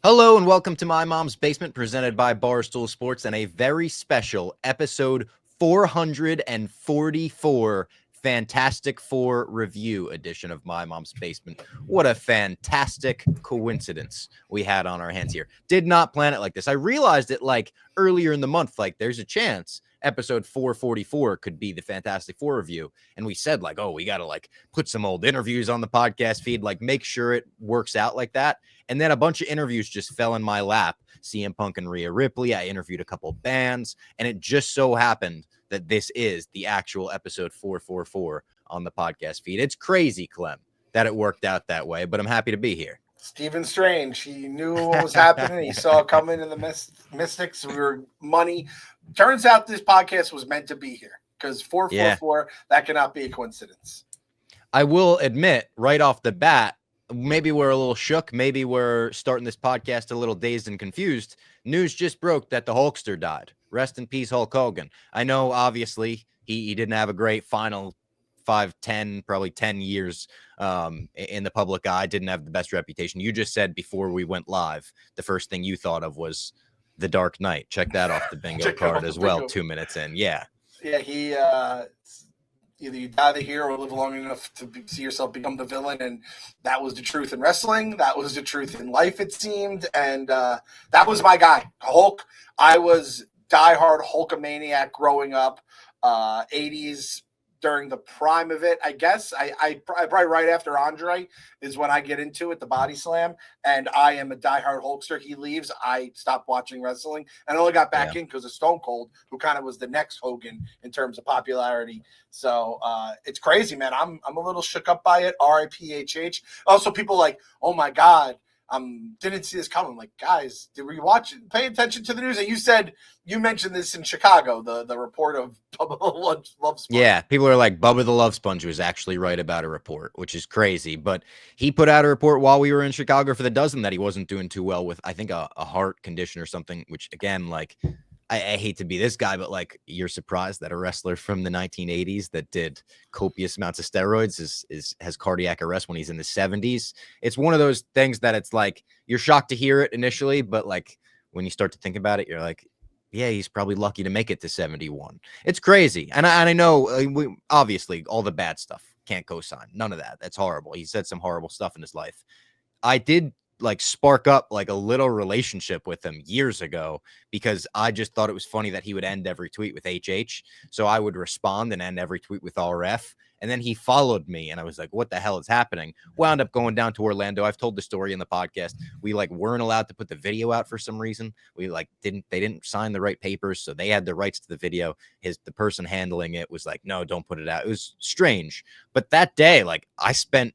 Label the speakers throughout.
Speaker 1: Hello and welcome to My Mom's Basement, presented by Barstool Sports, and a very special episode 444 Fantastic Four review edition of My Mom's Basement. What a fantastic coincidence we had on our hands here. Did not plan it like this. I realized it like earlier in the month, like there's a chance episode 444 could be the Fantastic Four review. And we said like, oh, we got to like put some old interviews on the podcast feed, like make sure it works out like that. And then a bunch of interviews just fell in my lap. CM Punk and Rhea Ripley. I interviewed a couple bands, and it just so happened that this is the actual episode 444 on the podcast feed. It's crazy, Clem, that it worked out that way, but I'm happy to be here.
Speaker 2: Stephen Strange. He knew what was happening. He saw it coming in the Mystics. We were money. Turns out this podcast was meant to be here because 444, that cannot be a coincidence.
Speaker 1: I will admit right off the bat, maybe we're a little shook. Maybe we're starting this podcast a little dazed and confused. News just broke that the HULKSTER died. Rest in peace, Hulk Hogan. I know, obviously, he didn't have a great final 10 years in the public eye. Didn't have the best reputation. You just said before we went live, the first thing you thought of was The Dark Knight. Check that off the bingo card as well. Bingo. 2 minutes in. Yeah,
Speaker 2: he either you die the hero or live long enough to see yourself become the villain. And that was the truth in wrestling. That was the truth in life, it seemed. And that was my guy, Hulk. I was diehard Hulkamaniac growing up, 80s during the prime of it. I guess I probably right after Andre is when I get into it, the body slam. And I am a diehard Hulkster. He leaves. I stopped watching wrestling and only got back in because of Stone Cold, who kind of was the next Hogan in terms of popularity. So it's crazy, man. I'm a little shook up by it. RIPHH. Also, people like, oh my God, didn't see this coming. Like, guys, did we watch it? Pay attention to the news. And you mentioned this in Chicago, the report of Bubba the Love Sponge.
Speaker 1: Yeah, people are like, Bubba the Love Sponge was actually right about a report, which is crazy. But he put out a report while we were in Chicago for the dozen that he wasn't doing too well with, I think, a heart condition or something, which, again, like, I hate to be this guy, but like, you're surprised that a wrestler from the 1980s that did copious amounts of steroids has cardiac arrest when he's in the 70s. It's one of those things that it's like, you're shocked to hear it initially, but like when you start to think about it, you're like, yeah, he's probably lucky to make it to 71. It's crazy. And I know we obviously all the bad stuff can't co-sign. None of that. That's horrible. He said some horrible stuff in his life. I did like spark up like a little relationship with him years ago because I just thought it was funny that he would end every tweet with HH. So I would respond and end every tweet with RF. And then he followed me and I was like, what the hell is happening? Wound up going down to Orlando. I've told the story in the podcast. We like weren't allowed to put the video out for some reason. We like they didn't sign the right papers. So they had the rights to the video. The person handling it was like, no, don't put it out. It was strange. But that day, like I spent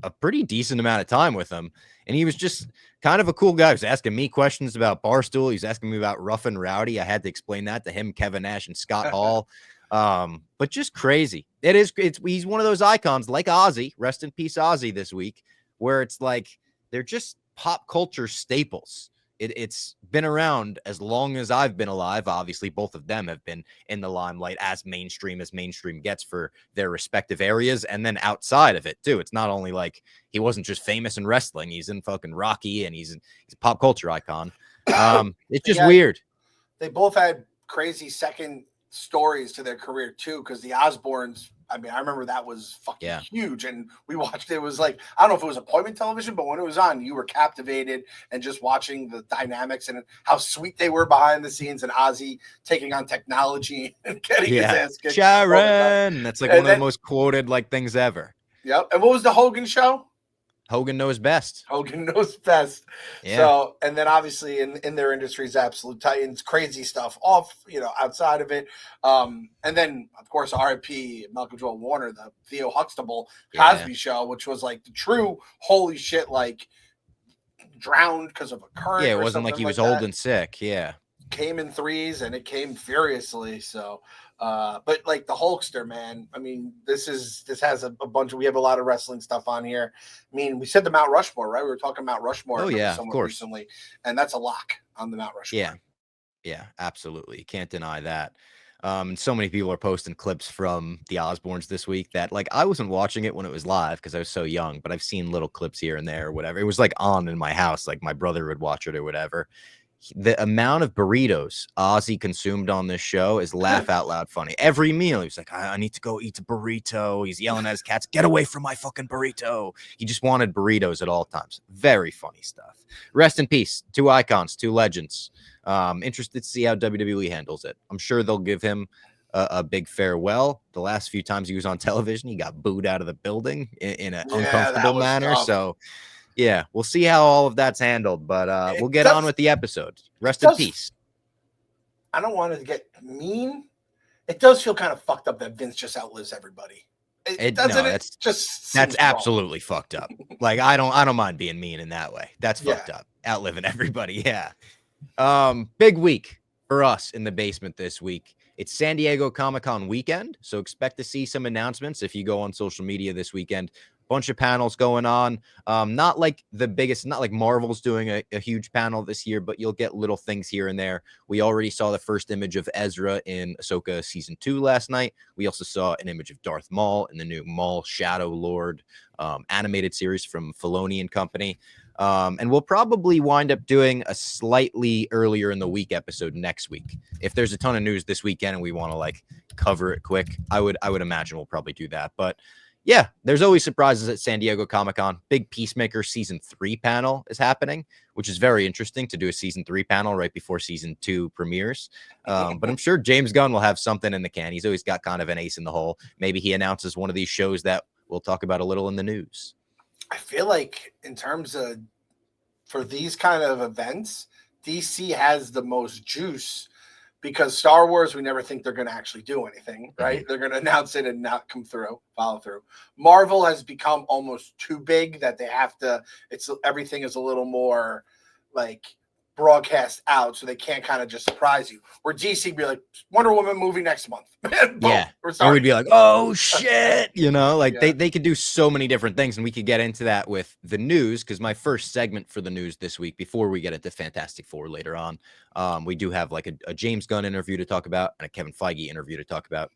Speaker 1: a pretty decent amount of time with him. And he was just kind of a cool guy. He was asking me questions about Barstool. He's asking me about Rough and Rowdy. I had to explain that to him, Kevin Nash, and Scott Hall. But just crazy. He's one of those icons like OZZY, rest in peace OZZY this week, where it's like they're just pop culture staples. It's been around as long as I've been alive. Obviously, both of them have been in the limelight as mainstream gets for their respective areas. And then outside of it, too. It's not only like he wasn't just famous in wrestling. He's in fucking Rocky and he's a pop culture icon. It's just weird.
Speaker 2: They both had crazy second stories to their career, too, because the Osbournes, I mean, I remember that was fucking huge. And we watched it. It was like, I don't know if it was appointment television, but when it was on, you were captivated and just watching the dynamics and how sweet they were behind the scenes and OZZY taking on technology and getting his ass kicked.
Speaker 1: Sharon. That's like one of the most quoted like things ever.
Speaker 2: Yep. And what was the Hogan show?
Speaker 1: Hogan knows best.
Speaker 2: Hogan knows best.
Speaker 1: Yeah.
Speaker 2: So, and then obviously in their industries, absolute titans, crazy stuff off, outside of it. And then, of course, RIP, Malcolm Joel Warner, the Theo Huxtable Cosby show, which was like the true holy shit, like drowned because of a current.
Speaker 1: Yeah, it wasn't like he was old and sick. Yeah.
Speaker 2: Came in threes and it came furiously. So, but like the HULKSTER, man, I mean, this has a bunch of, we have a lot of wrestling stuff on here. I mean, we said the Mount Rushmore, right? We were talking Mount Rushmore.
Speaker 1: Oh yeah, of course.
Speaker 2: Recently, and that's a lock on the Mount Rushmore.
Speaker 1: Yeah, absolutely. You can't deny that. And so many people are posting clips from the Osbournes this week that, like, I wasn't watching it when it was live because I was so young, but I've seen little clips here and there or whatever. It was like on in my house, like my brother would watch it or whatever. The amount of burritos Ozzy consumed on this show is laugh out loud funny. Every meal, he's like, I need to go eat a burrito. He's yelling at his cats, get away from my fucking burrito. He just wanted burritos at all times. Very funny stuff. Rest in peace. Two icons, two legends. Interested to see how WWE handles it. I'm sure they'll give him a big farewell. The last few times he was on television, he got booed out of the building in an uncomfortable manner.
Speaker 2: Tough.
Speaker 1: So, yeah, we'll see how all of that's handled, but we'll get on with the episode. Rest in peace.
Speaker 2: I don't want it to get mean. It does feel kind of fucked up that Vince just outlives everybody. That's
Speaker 1: absolutely fucked up. Like, I don't mind being mean in that way. That's fucked up. Outliving everybody. Yeah. Big week for us in the basement this week. It's San Diego Comic-Con weekend, so expect to see some announcements if you go on social media this weekend. Bunch of panels going on. Not like the biggest, not like Marvel's doing a huge panel this year, but you'll get little things here and there. We already saw the first image of Ezra in Ahsoka Season 2 last night. We also saw an image of Darth Maul in the new Maul Shadow Lord animated series from Filoni and Company. And we'll probably wind up doing a slightly earlier in the week episode next week. If there's a ton of news this weekend and we want to like cover it quick, I would imagine we'll probably do that. But yeah, there's always surprises at San Diego Comic-Con. Big Peacemaker Season 3 panel is happening, which is very interesting to do a Season 3 panel right before Season 2 premieres. But I'm sure James Gunn will have something in the can. He's always got kind of an ace in the hole. Maybe he announces one of these shows that we'll talk about a little in the news.
Speaker 2: I feel like in terms of for these kind of events, DC has the most juice because Star Wars, we never think they're going to actually do anything, right? Mm-hmm. They're going to announce it and not follow through. Marvel has become almost too big that they have to, everything is a little more like broadcast out so they can't kind of just surprise you. Where DC be like, Wonder Woman movie next month. Boom,
Speaker 1: yeah. Or we'd be like, oh shit, like they could do so many different things, and we could get into that with the news, because my first segment for the news this week, before we get into Fantastic Four later on, we do have like a James Gunn interview to talk about and a Kevin Feige interview to talk about.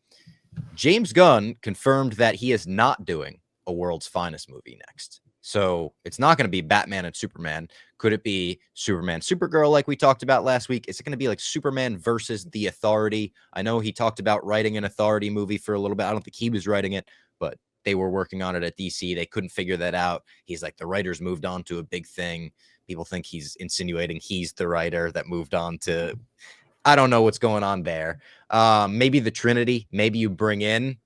Speaker 1: James Gunn confirmed that he is not doing a World's Finest movie next. So it's not going to be Batman and Superman. Could it be Superman, Supergirl, like we talked about last week? Is it going to be like Superman versus the Authority? I know he talked about writing an Authority movie for a little bit. I don't think he was writing it, but they were working on it at DC. They couldn't figure that out. He's like, the writers moved on to a big thing. People think he's insinuating he's the writer that moved on to, I don't know what's going on there. Maybe the Trinity. Maybe you bring in,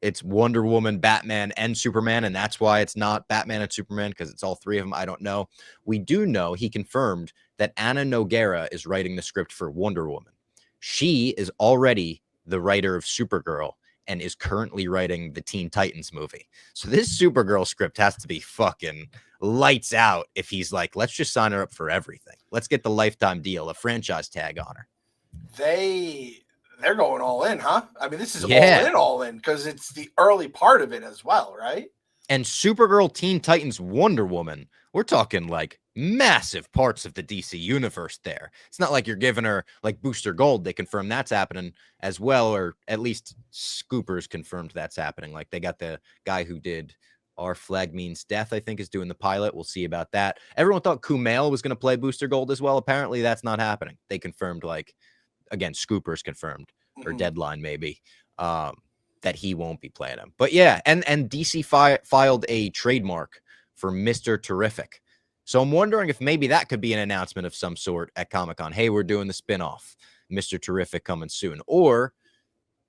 Speaker 1: it's Wonder Woman, Batman, and Superman, and that's why it's not Batman and Superman, because it's all three of them. I don't know. We do know he confirmed that Anna Nogueira is writing the script for Wonder Woman. She is already the writer of Supergirl and is currently writing the Teen Titans movie. So this Supergirl script has to be fucking lights out if he's like, let's just sign her up for everything. Let's get the lifetime deal, a franchise tag on her.
Speaker 2: They're going all in, huh? I mean, this is all in, because it's the early part of it as well, right?
Speaker 1: And Supergirl, Teen Titans, Wonder Woman, we're talking like massive parts of the DC universe there. It's not like you're giving her like Booster Gold. They confirmed that's happening as well, or at least Scoopers confirmed that's happening. Like they got the guy who did Our Flag Means Death, I think, is doing the pilot. We'll see about that. Everyone thought Kumail was going to play Booster Gold as well. Apparently that's not happening. They confirmed, like, again, Scoopers confirmed, or Deadline maybe, that he won't be playing him. But yeah, and DC filed a trademark for Mr. Terrific. So I'm wondering if maybe that could be an announcement of some sort at Comic-Con. Hey, we're doing the spinoff, Mr. Terrific coming soon. Or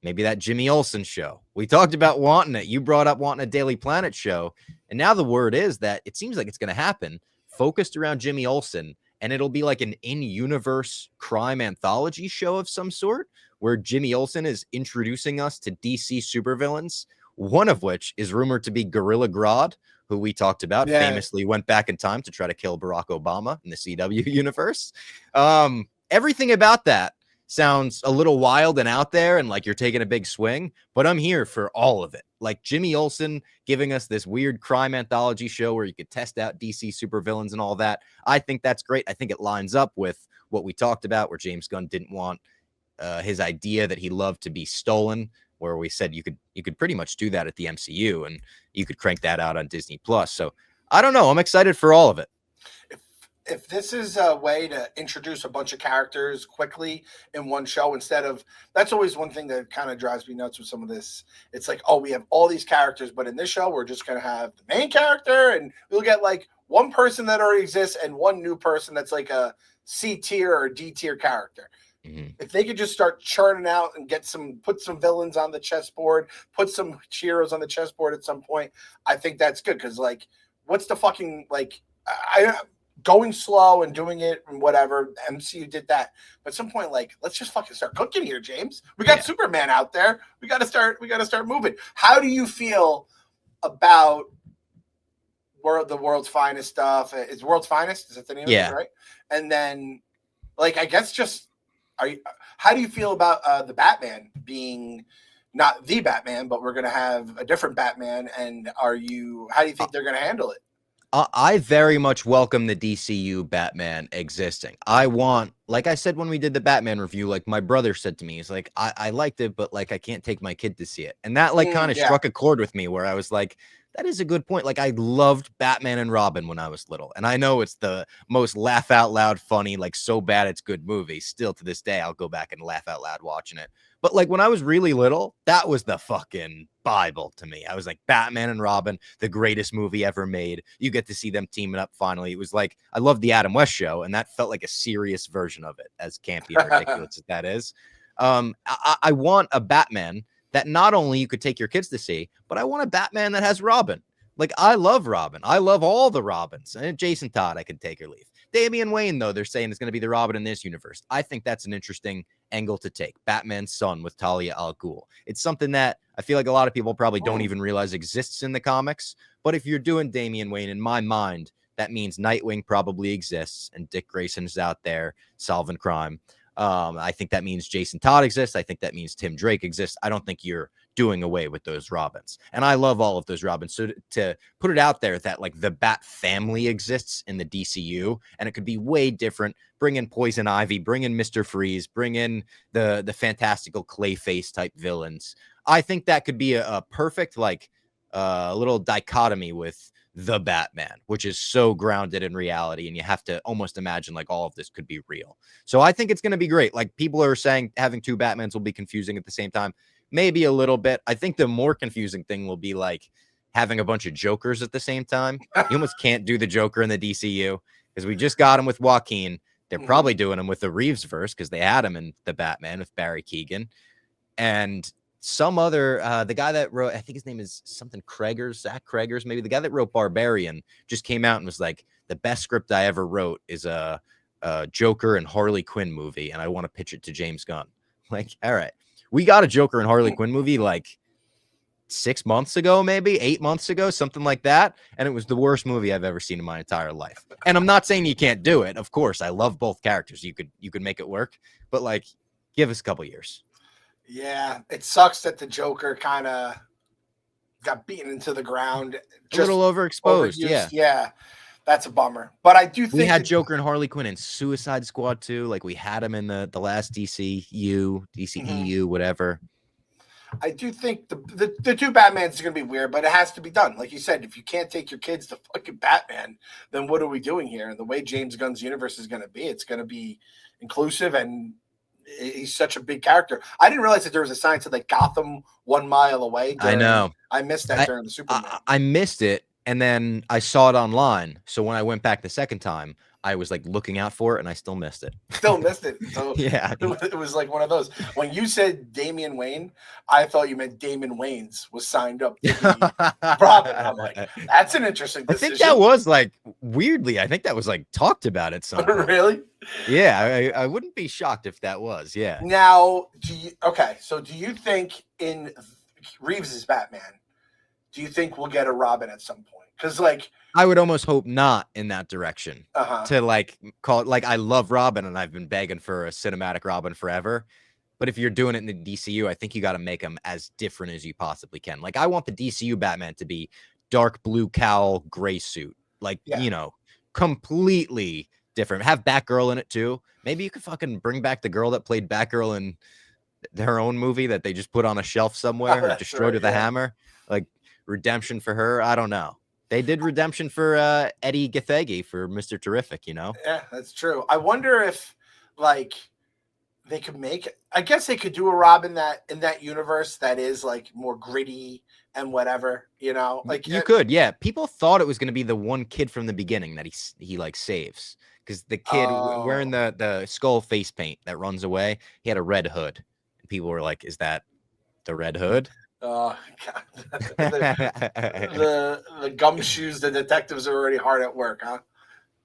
Speaker 1: maybe that Jimmy Olsen show. We talked about wanting it. You brought up wanting a Daily Planet show. And now the word is that it seems like it's going to happen, focused around Jimmy Olsen. And it'll be like an in-universe crime anthology show of some sort, where Jimmy Olsen is introducing us to DC supervillains, one of which is rumored to be Gorilla Grodd, who we talked about, famously went back in time to try to kill Barack Obama in the CW universe. Everything about that sounds a little wild and out there and like you're taking a big swing, but I'm here for all of it. Like Jimmy Olsen giving us this weird crime anthology show where you could test out DC supervillains and all that. I think that's great. I think it lines up with what we talked about, where James Gunn didn't want his idea that he loved to be stolen, where we said you could pretty much do that at the MCU, and you could crank that out on Disney Plus. So I don't know. I'm excited for all of it.
Speaker 2: If this is a way to introduce a bunch of characters quickly in one show, instead of, that's always one thing that kind of drives me nuts with some of this. It's like, oh, we have all these characters, but in this show, we're just going to have the main character, and we'll get like one person that already exists and one new person that's like a C tier or D tier character. If they could just start churning out and put some villains on the chessboard, put some heroes on the chessboard at some point, I think that's good. Because like, what's the fucking like? Going slow and doing it and whatever. MCU did that, but at some point, like, let's just fucking start cooking here, James. We got Superman out there. We got to start moving. How do you feel about the World's Finest stuff? Is World's Finest? Is that the name of it, right? And then, like, I guess just. How do you feel about the Batman being not the Batman, but we're going to have a different Batman? And how do you think they're going to handle it?
Speaker 1: I very much welcome the DCU Batman existing. I want, like I said when we did the Batman review, like my brother said to me, he's like, I liked it, but like I can't take my kid to see it. And that like kind of struck a chord with me, where I was like, that is a good point. Like, I loved Batman and Robin when I was little. And I know it's the most laugh out loud funny, like so bad it's good movie. Still to this day, I'll go back and laugh out loud watching it. But like when I was really little, that was the fucking Bible to me. I was like, Batman and Robin, the greatest movie ever made. You get to see them teaming up finally. It was like, I loved the Adam West Show, and that felt like a serious version of it, as campy and ridiculous as that is. I want a Batman that not only you could take your kids to see, but I want a Batman that has Robin. Like, I love Robin. I love all the Robins. And Jason Todd, I could take or leave. Damian Wayne, though, they're saying is going to be the Robin in this universe. I think that's an interesting angle to take. Batman's son with Talia al Ghul. It's something that I feel like a lot of people probably don't even realize exists in the comics. But if you're doing Damian Wayne, in my mind, that means Nightwing probably exists and Dick Grayson's out there solving crime. I think that means Jason Todd exists. I think that means Tim Drake exists. I don't think you're doing away with those Robins. And I love all of those Robins. So to put it out there that like the Bat family exists in the DCU, and it could be way different. Bring in Poison Ivy, bring in Mr. Freeze, bring in the fantastical Clayface type villains. I think that could be a perfect like little dichotomy with the Batman, which is so grounded in reality, and you have to almost imagine like all of this could be real. So I think it's going to be great. Like, people are saying having two Batmans will be confusing at the same time. Maybe a little bit. I think the more confusing thing will be like having a bunch of Jokers at the same time. You almost can't do the Joker in the DCU because we just got him with Joaquin. They're probably doing him with the Reeves verse because they had him in the Batman with Barry Keoghan. And some other, the guy that wrote, I think his name is something Craigers, Zach Craigers, maybe the guy that wrote Barbarian, just came out and was like, the best script I ever wrote is a Joker and Harley Quinn movie, and I want to pitch it to James Gunn. Like, all right, we got a Joker and Harley Quinn movie like 6 months ago, maybe 8 months ago, something like that. And it was the worst movie I've ever seen in my entire life. And I'm not saying you can't do it. Of course, I love both characters. You could make it work, but like, give us a couple years.
Speaker 2: Yeah, it sucks that the Joker kind of got beaten into the ground.
Speaker 1: A little overexposed,
Speaker 2: Yeah, that's a bummer. But I do think
Speaker 1: we had Joker and Harley Quinn in Suicide Squad too. Like, we had him in the last DCEU, whatever.
Speaker 2: I do think the two Batmans are going to be weird, but it has to be done. Like you said, if you can't take your kids to fucking Batman, then what are we doing here? And the way James Gunn's universe is going to be, it's going to be inclusive, and he's such a big character. I didn't realize that there was a sign to like Gotham 1 mile away.
Speaker 1: I know.
Speaker 2: I missed that during the Superman.
Speaker 1: I missed it, and then I saw it online. So when I went back the second time, I was like looking out for it, and I still missed it.
Speaker 2: Still missed it. So
Speaker 1: yeah,
Speaker 2: it was like one of those. When you said Damian Wayne, I thought you meant Damon Wayans was signed up to be Robin. I'm like, that's an interesting decision.
Speaker 1: I think that was like, weirdly, I think that was like talked about at some point.
Speaker 2: Really?
Speaker 1: Yeah, I wouldn't be shocked if that was. Yeah.
Speaker 2: Now, so do you think in Reeves's Batman, do you think we'll get a Robin at some point? Because like,
Speaker 1: I would almost hope not in that direction. To like call it, like, I love Robin and I've been begging for a cinematic Robin forever. But if you're doing it in the DCU, I think you got to make them as different as you possibly can. Like, I want the DCU Batman to be dark blue cowl, gray suit, like, you know, completely different. Have Batgirl in it too. Maybe you could fucking bring back the girl that played Batgirl in their own movie that they just put on a shelf somewhere or destroyed with a hammer. Like redemption for her. I don't know. They did redemption for Eddie Gathegi for Mr. Terrific, you know?
Speaker 2: Yeah, that's true. I wonder if like they could make, I guess they could do a Robin that in that universe that is like more gritty and whatever, you know? Like
Speaker 1: you could, yeah. People thought it was going to be the one kid from the beginning that he like saves, because the kid wearing the skull face paint that runs away, he had a red hood, and people were like, "Is that the Red Hood?"
Speaker 2: Oh God. the gumshoes, the detectives are already hard at work, huh?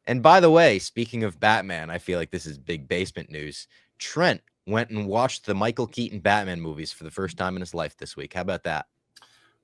Speaker 1: And by the way, speaking of Batman, I feel like this is big basement news. Trent went and watched the Michael Keaton Batman movies for the first time in his life this week. How about that?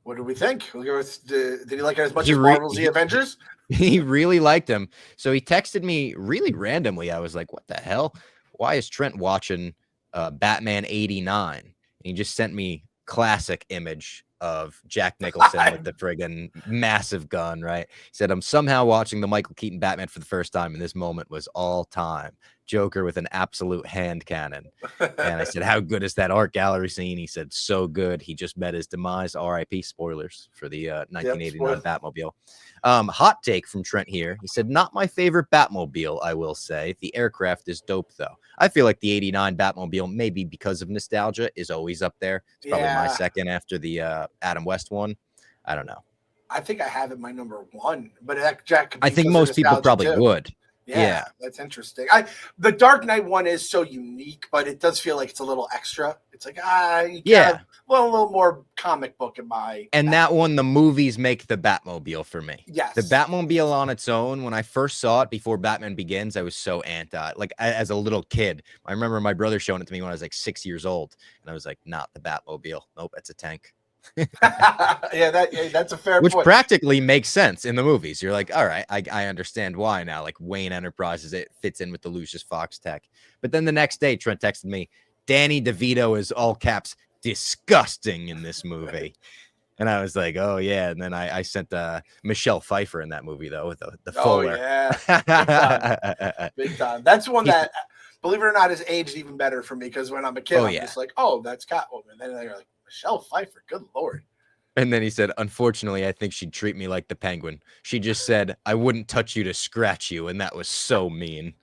Speaker 2: What do we think? Did he like it as much as Marvel's The Avengers?
Speaker 1: He really liked him. So he texted me really randomly. I was like, what the hell? Why is Trent watching Batman 89? And he just sent me classic image of Jack Nicholson with the friggin' massive gun, right? He said, I'm somehow watching the Michael Keaton Batman for the first time, and this moment was all time. Joker with an absolute hand cannon. And I said, how good is that art gallery scene? He said, so good. He just met his demise. RIP. Spoilers for the 1989 Batmobile. Hot take from Trent here. He said, not my favorite Batmobile, I will say. The aircraft is dope, though. I feel like the 89 Batmobile, maybe because of nostalgia, is always up there. It's probably my second after the Adam West one. I don't know.
Speaker 2: I think I have it my number one, but Jack.
Speaker 1: I think most people probably would.
Speaker 2: Yeah, that's interesting. The Dark Knight one is so unique, but it does feel like it's a little extra. It's like a little more comic book in my.
Speaker 1: And that one, the movies make the Batmobile for me.
Speaker 2: Yes,
Speaker 1: the Batmobile on its own. When I first saw it before Batman Begins, I was so anti. Like as a little kid, I remember my brother showing it to me when I was like 6 years old, and I was like, "Not the Batmobile. Nope, it's a tank."
Speaker 2: That's a fair
Speaker 1: point. Which
Speaker 2: point.
Speaker 1: Practically makes sense in the movies. You're like, all right, I understand why now. Like Wayne Enterprises, it fits in with the Lucius Fox tech. But then the next day, Trent texted me, Danny DeVito is all caps disgusting in this movie. And I was like, oh yeah. And then I sent Michelle Pfeiffer in that movie though with the Fuller.
Speaker 2: Yeah, big time. That's one that, believe it or not, has aged even better for me, because when I'm a kid, I'm just like, oh, that's Catwoman. Then they're like, Michelle Pfeiffer, good Lord.
Speaker 1: And then he said, unfortunately, I think she'd treat me like the Penguin. She just said, I wouldn't touch you to scratch you. And that was so mean.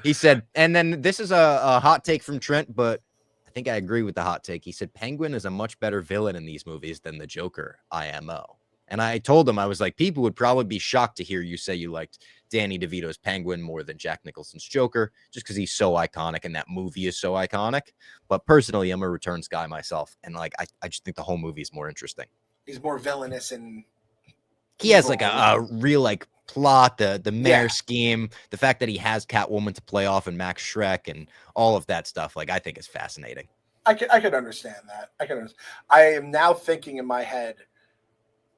Speaker 1: He said, and then this is a hot take from Trent, but I think I agree with the hot take. He said, Penguin is a much better villain in these movies than the Joker IMO. And I told him, I was like, people would probably be shocked to hear you say you liked Danny DeVito's Penguin more than Jack Nicholson's Joker, just because he's so iconic and that movie is so iconic. But personally, I'm a Returns guy myself. And like, I just think the whole movie is more interesting.
Speaker 2: He's more villainous and
Speaker 1: he has like a real like plot, the mayor scheme, the fact that he has Catwoman to play off and Max Schreck and all of that stuff. Like, I think is fascinating.
Speaker 2: I could understand that. I am now thinking in my head,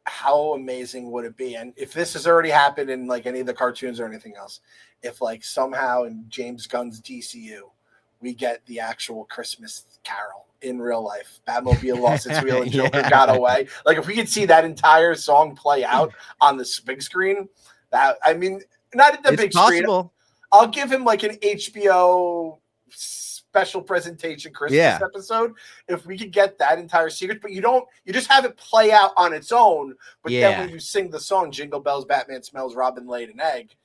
Speaker 2: how amazing would it be? And if this has already happened in like any of the cartoons or anything else, if like somehow in James Gunn's DCU, we get the actual Christmas Carol in real life, Batmobile lost its wheel and Joker got away. Like if we could see that entire song play out on the big screen, that, I mean, not at the big screen. I'll give him like an HBO special presentation Christmas episode if we could get that entire secret, but you just have it play out on its own, but then when you sing the song Jingle Bells Batman Smells Robin Laid an Egg,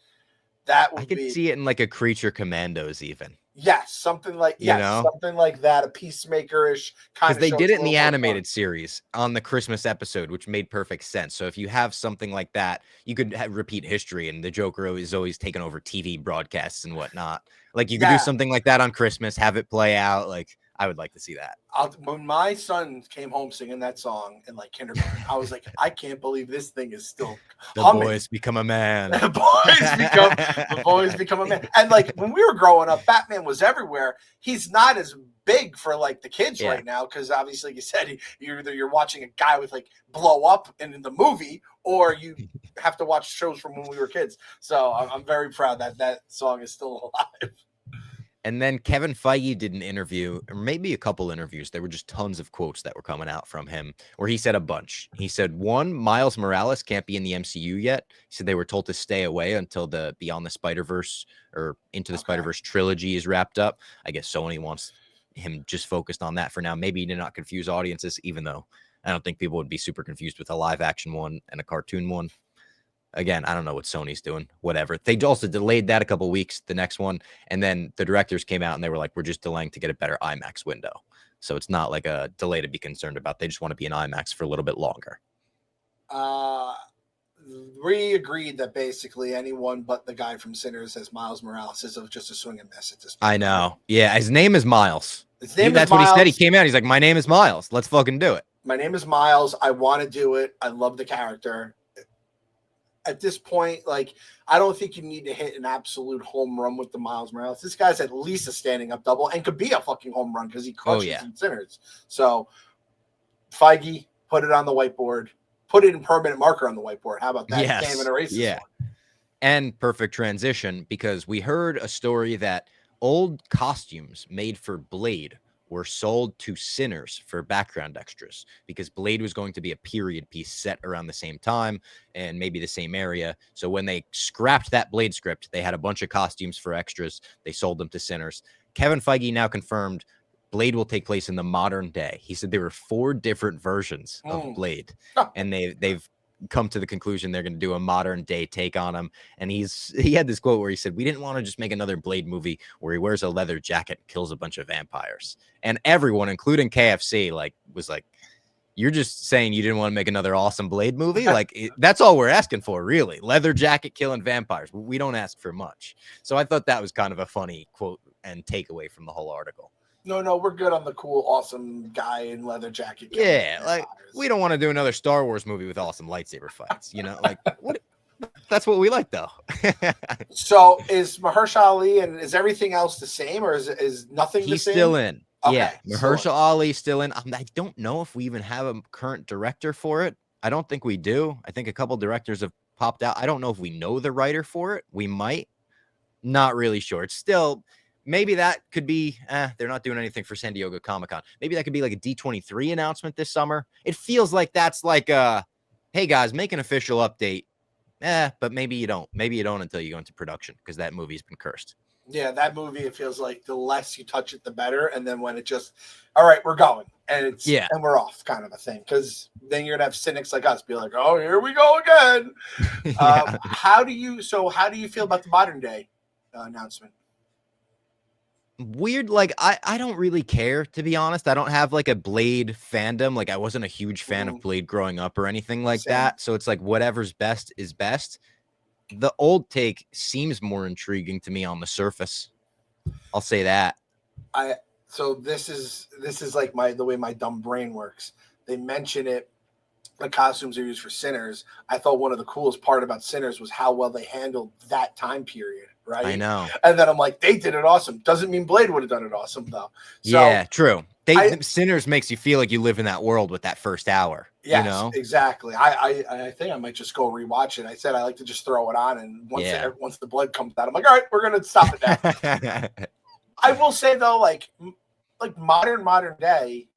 Speaker 2: that would be,
Speaker 1: I could see it in like a Creature Commandos even.
Speaker 2: Yes, something like something like that, a Peacemaker-ish kind of.
Speaker 1: Because they did it in the animated series on the Christmas episode, which made perfect sense. So if you have something like that, you could repeat history, and the Joker is always taking over TV broadcasts and whatnot. Like you could do something like that on Christmas, have it play out. Like I would like to see that.
Speaker 2: When my son came home singing that song in like kindergarten, I was like, I can't believe this thing is still humming.
Speaker 1: Boys become a man.
Speaker 2: The boys become a man. And like when we were growing up, Batman was everywhere. He's not as big for like the kids right now, because obviously, like you said, you're watching a guy with like blow up in the movie, or you have to watch shows from when we were kids. So I'm very proud that that song is still alive.
Speaker 1: And then Kevin Feige did an interview, or maybe a couple interviews. There were just tons of quotes that were coming out from him where he said a bunch. He said, one, Miles Morales can't be in the MCU yet. He said they were told to stay away until the Beyond the Spider-Verse or Into the Spider-Verse trilogy is wrapped up. I guess Sony wants him just focused on that for now. Maybe to not confuse audiences, even though I don't think people would be super confused with a live action one and a cartoon one. Again, I don't know what Sony's doing, whatever. They also delayed that a couple weeks, the next one. And then the directors came out and they were like, we're just delaying to get a better IMAX window. So it's not like a delay to be concerned about. They just want to be in IMAX for a little bit longer.
Speaker 2: We agreed that basically anyone but the guy from Sinners as Miles Morales is just a swing and miss at this point.
Speaker 1: I know. Yeah, his name is Miles.
Speaker 2: His name
Speaker 1: That's
Speaker 2: is Miles.
Speaker 1: what he said. He came out. He's like, my name is Miles. Let's fucking do it.
Speaker 2: My name is Miles. I want to do it. I love the character. At this point, like, I don't think you need to hit an absolute home run with the Miles Morales. This guy's at least a standing up double and could be a fucking home run because he crushes in Sinners. So, Feige, put it on the whiteboard. Put it in permanent marker on the whiteboard. How about that?
Speaker 1: Yes.
Speaker 2: Can't even erase this one.
Speaker 1: And perfect transition, because we heard a story that old costumes made for Blade were sold to Sinners for background extras because Blade was going to be a period piece set around the same time and maybe the same area. So when they scrapped that Blade script, they had a bunch of costumes for extras. They sold them to Sinners. Kevin Feige now confirmed Blade will take place in the modern day. He said there were 4 different versions of Blade, and they've come to the conclusion they're going to do a modern day take on him. And he had this quote where he said, we didn't want to just make another Blade movie where he wears a leather jacket and kills a bunch of vampires. And everyone, including KFC, was like, you're just saying you didn't want to make another awesome Blade movie? That's all we're asking for, really. Leather jacket killing vampires. We don't ask for much. So I thought that was kind of a funny quote and takeaway from the whole article.
Speaker 2: No, we're good on the cool, awesome guy in leather jacket.
Speaker 1: Yeah, like, we don't want to do another Star Wars movie with awesome lightsaber fights, like, what? That's what we like, though.
Speaker 2: So is Mahershala Ali and is everything else the same, or is nothing the same?
Speaker 1: He's still in.
Speaker 2: Okay,
Speaker 1: yeah, Mahershala Ali still in. I don't know if we even have a current director for it. I don't think we do. I think a couple directors have popped out. I don't know if we know the writer for it. We might. Not really sure. It's still... Maybe that could be, they're not doing anything for San Diego Comic-Con. Maybe that could be like a D23 announcement this summer. It feels like that's like, hey, guys, make an official update. But maybe you don't. Maybe you don't until you go into production because that movie's been cursed.
Speaker 2: Yeah, that movie, it feels like the less you touch it, the better. And then when it just, all right, we're going. And and we're off kind of a thing. Because then you're going to have cynics like us be like, oh, here we go again. How do you feel about the modern day announcement?
Speaker 1: Weird, like I don't really care, to be honest. I don't have like a Blade fandom. Like I wasn't a huge fan of Blade growing up or anything like that. So it's like whatever's best is best. The old take seems more intriguing to me on the surface. I'll say that.
Speaker 2: So this is like the way my dumb brain works. They mention it. The costumes are used for Sinners. I thought one of the coolest part about Sinners was how well they handled that time period. Right. I
Speaker 1: know.
Speaker 2: And then I'm like, they did it awesome. Doesn't mean Blade would have done it awesome, though. So,
Speaker 1: yeah, true. Sinners makes you feel like you live in that world with that first hour.
Speaker 2: Yes,
Speaker 1: you know?
Speaker 2: Exactly. I think I might just go rewatch it. I said I like to just throw it on, and once the blood comes out, I'm like, all right, we're gonna stop it now. I will say though, like modern day,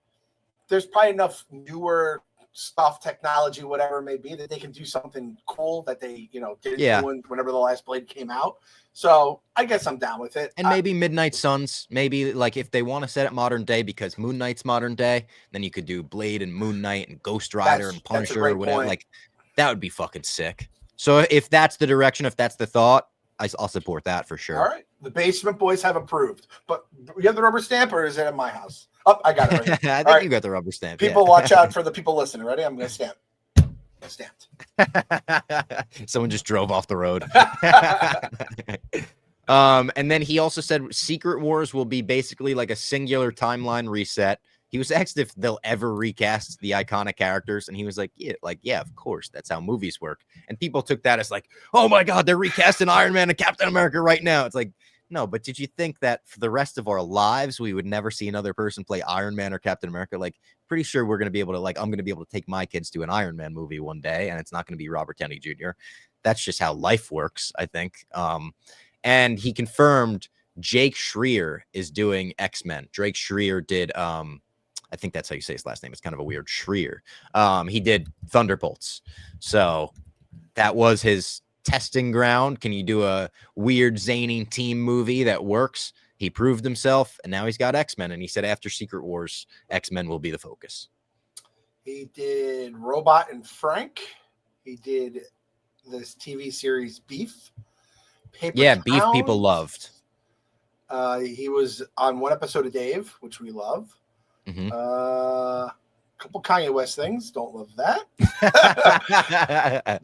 Speaker 2: there's probably enough newer stuff, technology, whatever it may be, that they can do something cool that they didn't do whenever the last Blade came out. So I guess I'm down with it.
Speaker 1: And maybe Midnight Suns, maybe like if they want to set it modern day because Moon Knight's modern day, then you could do Blade and Moon Knight and Ghost Rider and Punisher or whatever. Point. Like that would be fucking sick. So if that's the direction, if that's the thought, I'll support that for sure.
Speaker 2: All right. The Basement Boys have approved. But you have the rubber stamp, or is it at my house? Oh, I got it right.
Speaker 1: I think you got the rubber stamp.
Speaker 2: People, watch out for the people listening. Ready? I'm going to stamp. Stamped.
Speaker 1: Someone just drove off the road. And then he also said Secret Wars will be basically like a singular timeline reset. He was asked if they'll ever recast the iconic characters, and he was like, yeah, of course. That's how movies work. And people took that as like, oh my God, they're recasting Iron Man and Captain America right now. It's like, no, but did you think that for the rest of our lives, we would never see another person play Iron Man or Captain America? Like, pretty sure we're going to be able to, I'm going to be able to take my kids to an Iron Man movie one day, and it's not going to be Robert Downey Jr. That's just how life works, I think. And he confirmed Jake Schreier is doing X-Men. Drake Schreier did I think that's how you say his last name. It's kind of a weird Schreier. He did Thunderbolts. So that was his testing ground. Can you do a weird zany team movie that works? He proved himself, and now he's got X-Men, and he said after Secret Wars, X-Men will be the focus.
Speaker 2: He did Robot and Frank. He did this TV series Beef.
Speaker 1: Beef people loved.
Speaker 2: He was on one episode of Dave, which we love.
Speaker 1: Mm-hmm.
Speaker 2: A couple Kanye West things. Don't love that.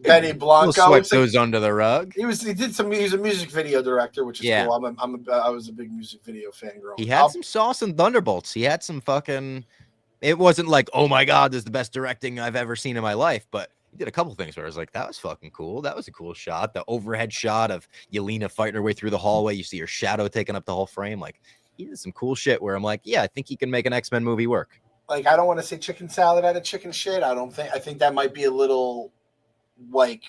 Speaker 2: Benny Blanco.
Speaker 1: We'll sweep those under the rug.
Speaker 2: He was a music video director, which is cool. I was a big music video fan growing up.
Speaker 1: He had some sauce in Thunderbolts. He had some fucking. It wasn't like, oh my God, this is the best directing I've ever seen in my life, but he did a couple things where I was like, that was fucking cool. That was a cool shot. The overhead shot of Yelena fighting her way through the hallway. You see her shadow taking up the whole frame. Like, he did some cool shit where I'm like, yeah, I think he can make an X-Men movie work.
Speaker 2: Like, I don't want to say chicken salad out of chicken shit. I think that might be a little, like,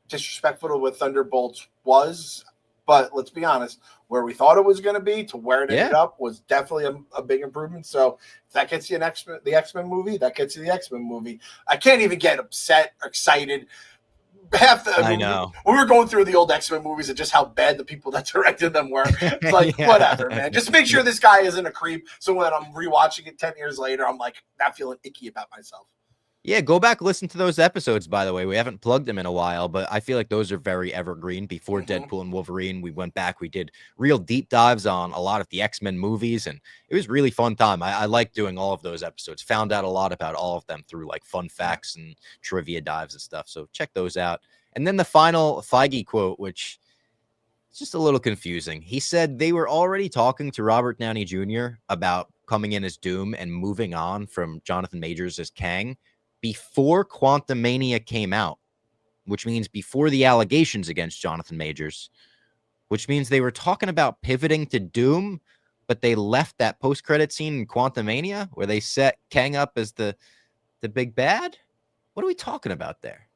Speaker 2: disrespectful to what Thunderbolts was. But let's be honest, where we thought it was going to be to where it ended up was definitely a big improvement. So if that gets you the X-Men movie, that gets you the X-Men movie. I can't even get upset or excited. I know. When we were going through the old X-Men movies and just how bad the people that directed them were, it's like, whatever, man. Just make sure this guy isn't a creep. So when I'm rewatching it 10 years later, I'm like, not feeling icky about myself.
Speaker 1: Yeah, go back, listen to those episodes, by the way. We haven't plugged them in a while, but I feel like those are very evergreen. Before Deadpool and Wolverine, we went back, we did real deep dives on a lot of the X-Men movies, and it was really fun time. I like doing all of those episodes. Found out a lot about all of them through like fun facts and trivia dives and stuff. So check those out. And then the final Feige quote, which is just a little confusing. He said they were already talking to Robert Downey Jr. about coming in as Doom and moving on from Jonathan Majors as Kang before Quantumania came out, which means before the allegations against Jonathan Majors, which means they were talking about pivoting to Doom, but they left that post-credit scene in Quantumania where they set Kang up as the big bad. What are we talking about there?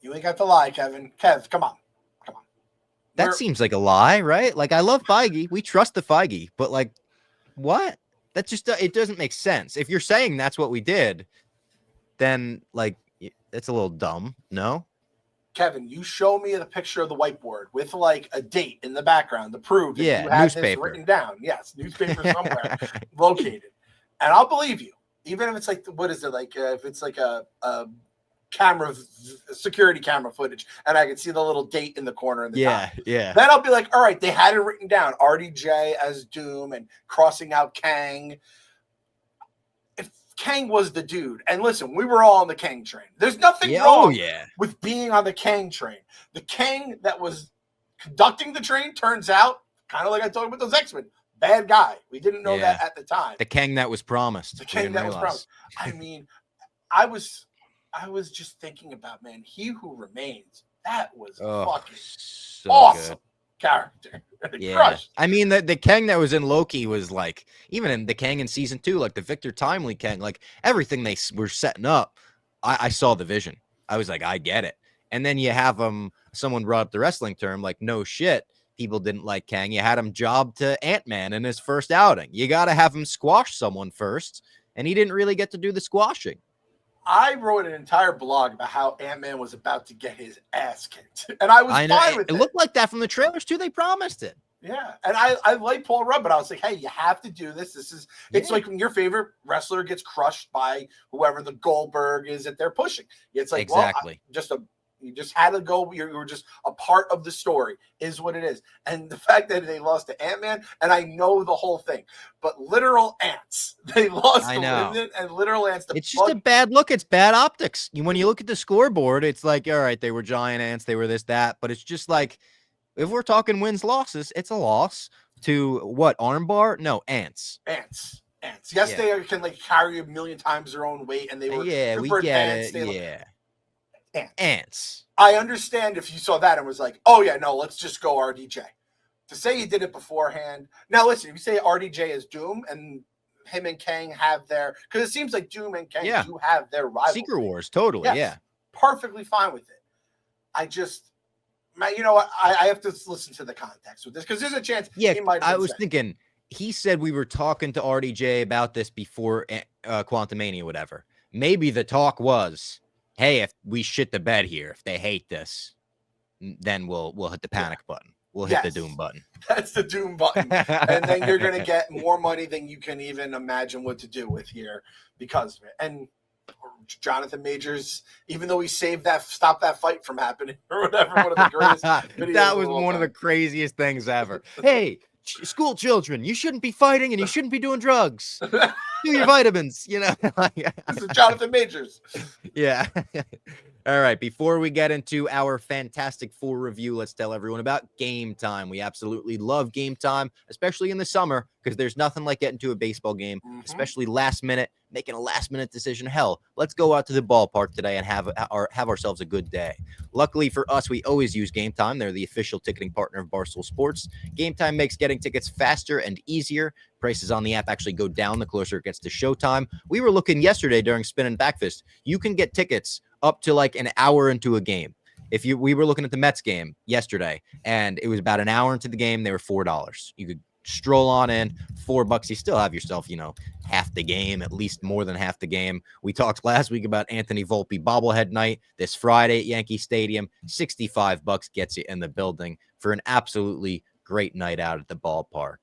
Speaker 2: You ain't got to lie, Kevin. Kev, come on.
Speaker 1: That seems like a lie, right? Like, I love Feige. We trust the Feige, but like, what? That just, it doesn't make sense. If you're saying that's what we did, then like, it's a little dumb. No?
Speaker 2: Kevin, you show me the picture of the whiteboard with like a date in the background to prove that you had
Speaker 1: newspaper.
Speaker 2: This written down. Yes, newspaper somewhere located. And I'll believe you. Even if it's like, what is it? Like, if it's like a security camera footage, and I can see the little date in the corner in the top.
Speaker 1: Yeah.
Speaker 2: Then I'll be like, all right, they had it written down. RDJ as Doom and crossing out Kang. If Kang was the dude, and listen, we were all on the Kang train. There's nothing wrong with being on the Kang train. The Kang that was conducting the train turns out, kind of like I talked about those X-Men, bad guy. We didn't know that at the time.
Speaker 1: The Kang that was promised.
Speaker 2: The Kang that was promised. I mean, I was just thinking about, man, He Who Remains. That was fucking so awesome character. Crushed.
Speaker 1: I mean, the Kang that was in Loki was like, even in the Kang in season 2, like the Victor Timely Kang, like everything they were setting up, I saw the vision. I was like, I get it. And then you have someone brought up the wrestling term, like, no shit, people didn't like Kang. You had him job to Ant-Man in his first outing. You got to have him squash someone first, and he didn't really get to do the squashing.
Speaker 2: I wrote an entire blog about how Ant-Man was about to get his ass kicked. And I was fine with it.
Speaker 1: It looked like that from the trailers, too. They promised it.
Speaker 2: Yeah. And I like Paul Rudd, but I was like, hey, you have to do this. It's like when your favorite wrestler gets crushed by whoever the Goldberg is that they're pushing. It's like,
Speaker 1: exactly.
Speaker 2: You just had to go. You were just a part of the story, is what it is. And the fact that they lost to Ant-Man, and I know the whole thing, but literal ants. They lost to Linden and literal ants.
Speaker 1: It's just a bad look. It's bad optics. When you look at the scoreboard, it's like, all right, they were giant ants. They were this, that. But it's just like, if we're talking wins, losses, it's a loss to what? Armbar? No, ants.
Speaker 2: Ants. Yes, they can like carry a million times their own weight, and they were super advanced.
Speaker 1: Ants.
Speaker 2: I understand if you saw that and was like, oh yeah, no, let's just go RDJ. To say he did it beforehand. Now listen, if you say RDJ is Doom and him and Kang have their, because it seems like Doom and Kang do have their rivalry.
Speaker 1: Secret Wars, totally,
Speaker 2: yes, perfectly fine with it. You know what? I have to listen to the context with this because there's a chance
Speaker 1: Yeah,
Speaker 2: he might have
Speaker 1: I
Speaker 2: been
Speaker 1: was
Speaker 2: saying.
Speaker 1: thinking. He said we were talking to RDJ about this before Quantumania, whatever. Maybe the talk was, hey, if we shit the bed here, if they hate this, then we'll hit the panic button. We'll hit the doom button.
Speaker 2: That's the doom button. And then you're going to get more money than you can even imagine what to do with here because of it. And Jonathan Majors, even though he stopped that fight from happening or whatever, one of the greatest videos
Speaker 1: that was
Speaker 2: of all
Speaker 1: one of the
Speaker 2: time.
Speaker 1: craziest things ever. Hey, school children, you shouldn't be fighting and you shouldn't be doing drugs. Do your vitamins, you know.
Speaker 2: This is Jonathan Majors.
Speaker 1: Yeah. All right. Before we get into our Fantastic Four review, let's tell everyone about Game Time. We absolutely love Game Time, especially in the summer, because there's nothing like getting to a baseball game, especially last minute, making a last minute decision. Hell, let's go out to the ballpark today and have ourselves a good day. Luckily for us, we always use Game Time. They're the official ticketing partner of Barstool Sports. Game Time makes getting tickets faster and easier. Prices on the app actually go down the closer it gets to showtime. We were looking yesterday during Spin and Backfist. You can get tickets up to like an hour into a game. We were looking at the Mets game yesterday, and it was about an hour into the game. They were $4. You could stroll on in, $4. You still have yourself, half the game, at least more than half the game. We talked last week about Anthony Volpe bobblehead night this Friday at Yankee Stadium. $65 gets you in the building for an absolutely great night out at the ballpark.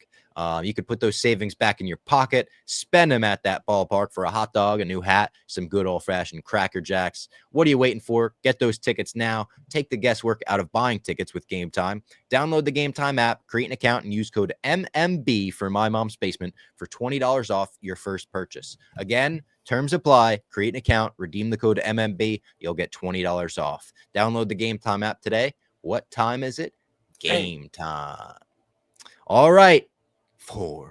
Speaker 1: You could put those savings back in your pocket, spend them at that ballpark for a hot dog, a new hat, some good old-fashioned Cracker Jacks. What are you waiting for? Get those tickets now. Take the guesswork out of buying tickets with Game Time. Download the Game Time app, create an account, and use code MMB for My Mom's Basement for $20 off your first purchase. Again, terms apply. Create an account, redeem the code MMB. You'll get $20 off. Download the Game Time app today. What time is it? Game time. All right. 4.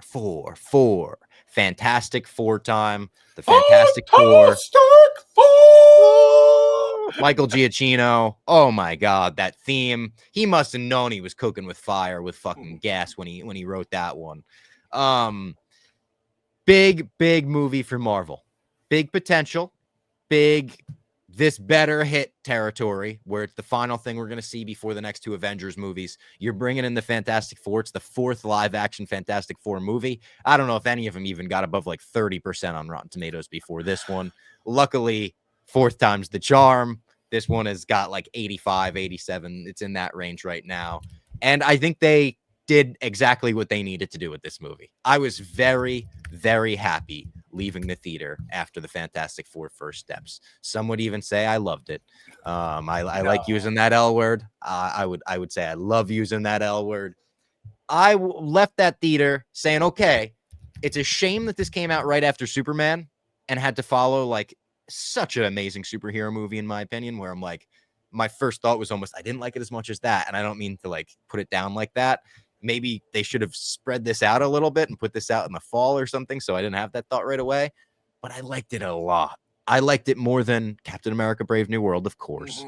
Speaker 1: Fantastic Four time. The Fantastic Four. Michael Giacchino. Oh my God, that theme. He must have known he was cooking with fire with fucking gas when he wrote that one. Big movie for Marvel. Big potential. Big this better hit territory where it's the final thing we're going to see before the next two Avengers movies. You're bringing in the Fantastic Four. It's the fourth live action Fantastic Four movie. I don't know if any of them even got above like 30% on Rotten Tomatoes before this one. Luckily, fourth time's the charm. This one has got like 85, 87. It's in that range right now. And I think they did exactly what they needed to do with this movie. I was very, very happy leaving the theater after the Fantastic Four first steps. Some would even say I loved it. I like using that L word. I would say I love using that L word. I left that theater saying, okay, it's a shame that this came out right after Superman and had to follow like such an amazing superhero movie, in my opinion, where I'm like, my first thought was almost, I didn't like it as much as that. And I don't mean to like put it down like that. Maybe they should have spread this out a little bit and put this out in the fall or something, so I didn't have that thought right away. But I liked it a lot. I liked it more than Captain America Brave New World, of course.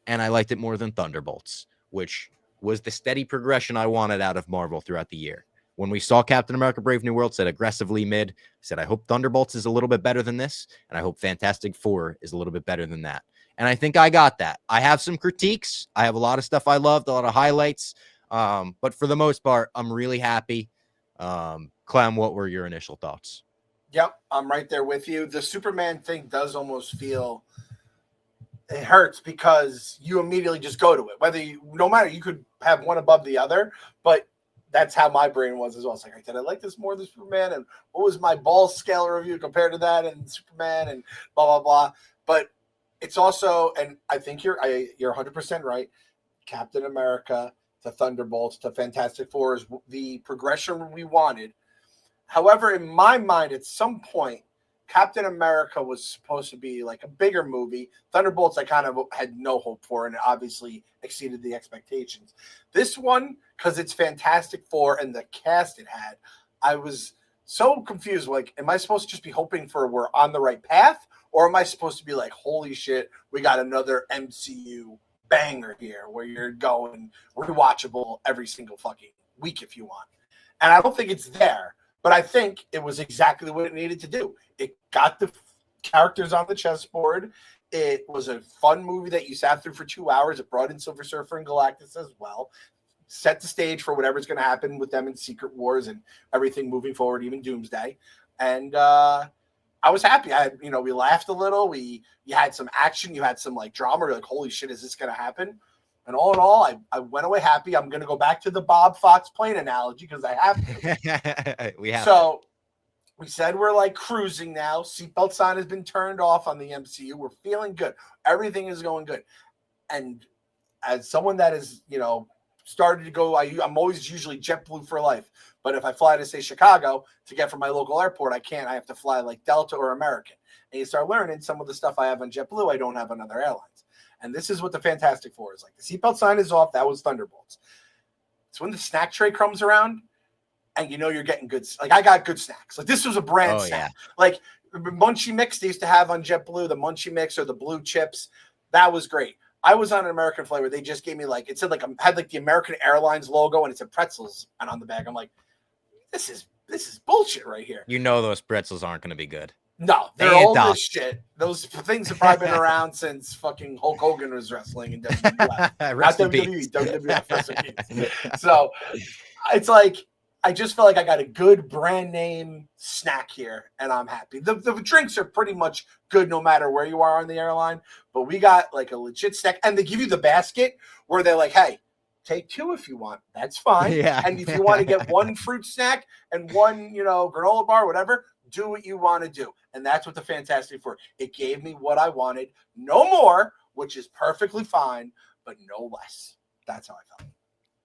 Speaker 1: And I liked it more than Thunderbolts, which was the steady progression I wanted out of Marvel throughout the year. When we saw Captain America Brave New World, said aggressively mid, said I hope Thunderbolts is a little bit better than this, and I hope Fantastic Four is a little bit better than that. And I think I got that. I have some critiques. I have a lot of stuff I loved, a lot of highlights. But for the most part, I'm really happy. Clem, what were your initial thoughts?
Speaker 2: Yep, I'm right there with you. The Superman thing does almost feel it hurts because you immediately just go to it. No matter, you could have one above the other, but that's how my brain was as well. It's like, did I like this more than Superman? And what was my ball scale review compared to that and Superman and blah, blah, blah. But it's also, and I think you're 100% right. Captain America to Thunderbolts to Fantastic Four is the progression we wanted. However, in my mind, at some point, Captain America was supposed to be like a bigger movie. Thunderbolts, I kind of had no hope for, and it obviously exceeded the expectations. This one, because it's Fantastic Four and the cast it had, I was so confused. Like, am I supposed to just be hoping for we're on the right path? Or am I supposed to be like, holy shit, we got another MCU banger here where you're going rewatchable every single fucking week if you want? And I don't think it's there. But I think it was exactly what it needed to do. It got the characters on the chessboard. It was a fun movie that you sat through for 2 hours. It brought in Silver Surfer and Galactus as well. Set the stage for whatever's going to happen with them in Secret Wars and everything moving forward, even Doomsday. And I was happy. We laughed a little. You had some action. You had some like drama. You're like, holy shit, is this going to happen? And all in all, I went away happy. I'm going to go back to the Bob Fox plane analogy because I have to. We said we're like cruising now. Seatbelt sign has been turned off on the MCU. We're feeling good. Everything is going good. And as someone that is, started to go, I'm always usually JetBlue for life. But if I fly to, say, Chicago to get from my local airport, I can't. I have to fly like Delta or American. And you start learning some of the stuff I have on JetBlue I don't have on other airlines. And this is what the Fantastic Four is like. The seatbelt sign is off. That was Thunderbolts. It's when the snack tray comes around and you're getting good. Like, I got good snacks. Like, this was a brand snack. Yeah. Like, the Munchie Mix they used to have on JetBlue, the Munchie Mix or the Blue Chips. That was great. I was on an American flight where they just gave me it said had the American Airlines logo and it said pretzels and on the bag. I'm like, this is bullshit right here.
Speaker 1: Those pretzels aren't going to be good.
Speaker 2: No, they're old as shit. Those things have probably been around since fucking Hulk Hogan was wrestling in WWF. Not WWE, WWF. So it's like, I just feel like I got a good brand name snack here, and I'm happy. The drinks are pretty much good no matter where you are on the airline, but we got like a legit snack, and they give you the basket where they're like, hey, take 2 if you want. That's fine. Yeah. And if you want to get one fruit snack and one, granola bar, whatever, do what you want to do. And that's what the Fantastic Four. It gave me what I wanted. No more, which is perfectly fine, but no less. That's how I felt.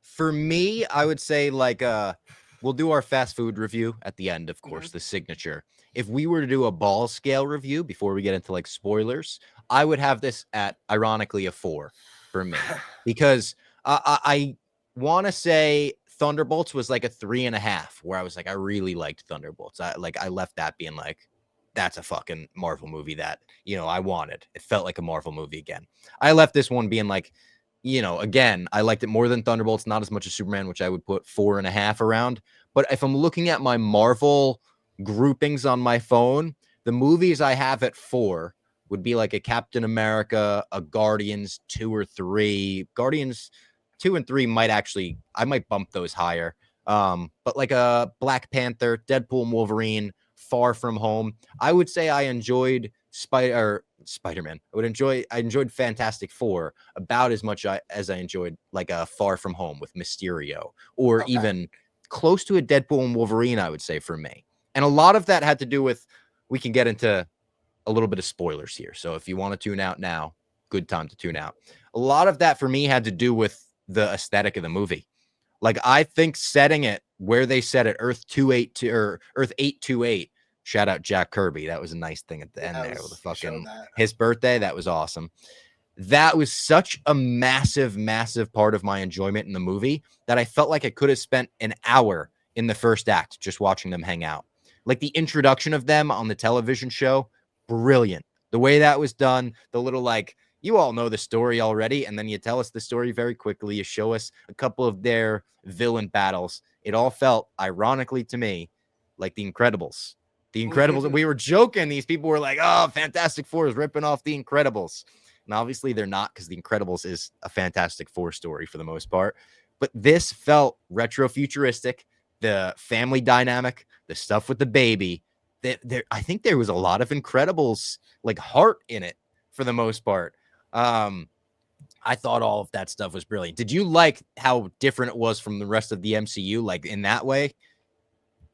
Speaker 1: For me, I would say we'll do our fast food review at the end, of course, the signature. If we were to do a ball scale review before we get into spoilers, I would have this at, ironically, a 4 for me. Because I want to say Thunderbolts was like a 3.5, where I was like, I really liked Thunderbolts. I left that being like, that's a fucking Marvel movie that, I wanted. It felt like a Marvel movie again. I left this one being like, again, I liked it more than Thunderbolts, not as much as Superman, which I would put 4.5 around. But if I'm looking at my Marvel groupings on my phone, the movies I have at 4 would be like a Captain America, a Guardians 2 or 3. Guardians 2 and 3 I might bump those higher. But like a Black Panther, Deadpool and Wolverine, Far From Home. I would say I enjoyed Spider-Man. I enjoyed Fantastic Four about as much as I enjoyed like a Far From Home with Mysterio, or even close to a Deadpool and Wolverine, I would say, for me. And a lot of that had to do with, we can get into a little bit of spoilers here. So if you want to tune out now, good time to tune out. A lot of that for me had to do with the aesthetic of the movie. Like, I think setting it where they set it, Earth 282 or Earth 828. Shout out Jack Kirby. That was a nice thing at the end there with the fucking his birthday. That was awesome. That was such a massive, massive part of my enjoyment in the movie that I felt like I could have spent an hour in the first act just watching them hang out. Like the introduction of them on the television show, brilliant. The way that was done, the little you all know the story already, and then you tell us the story very quickly. You show us a couple of their villain battles. It all felt, ironically to me, like The Incredibles. The Incredibles. We were joking. These people were like, oh, Fantastic Four is ripping off The Incredibles. And obviously they're not, because The Incredibles is a Fantastic Four story for the most part. But this felt retro-futuristic. The family dynamic, the stuff with the baby. I think there was a lot of Incredibles, heart in it for the most part. I thought all of that stuff was brilliant. Did you like how different it was from the rest of the MCU, in that way?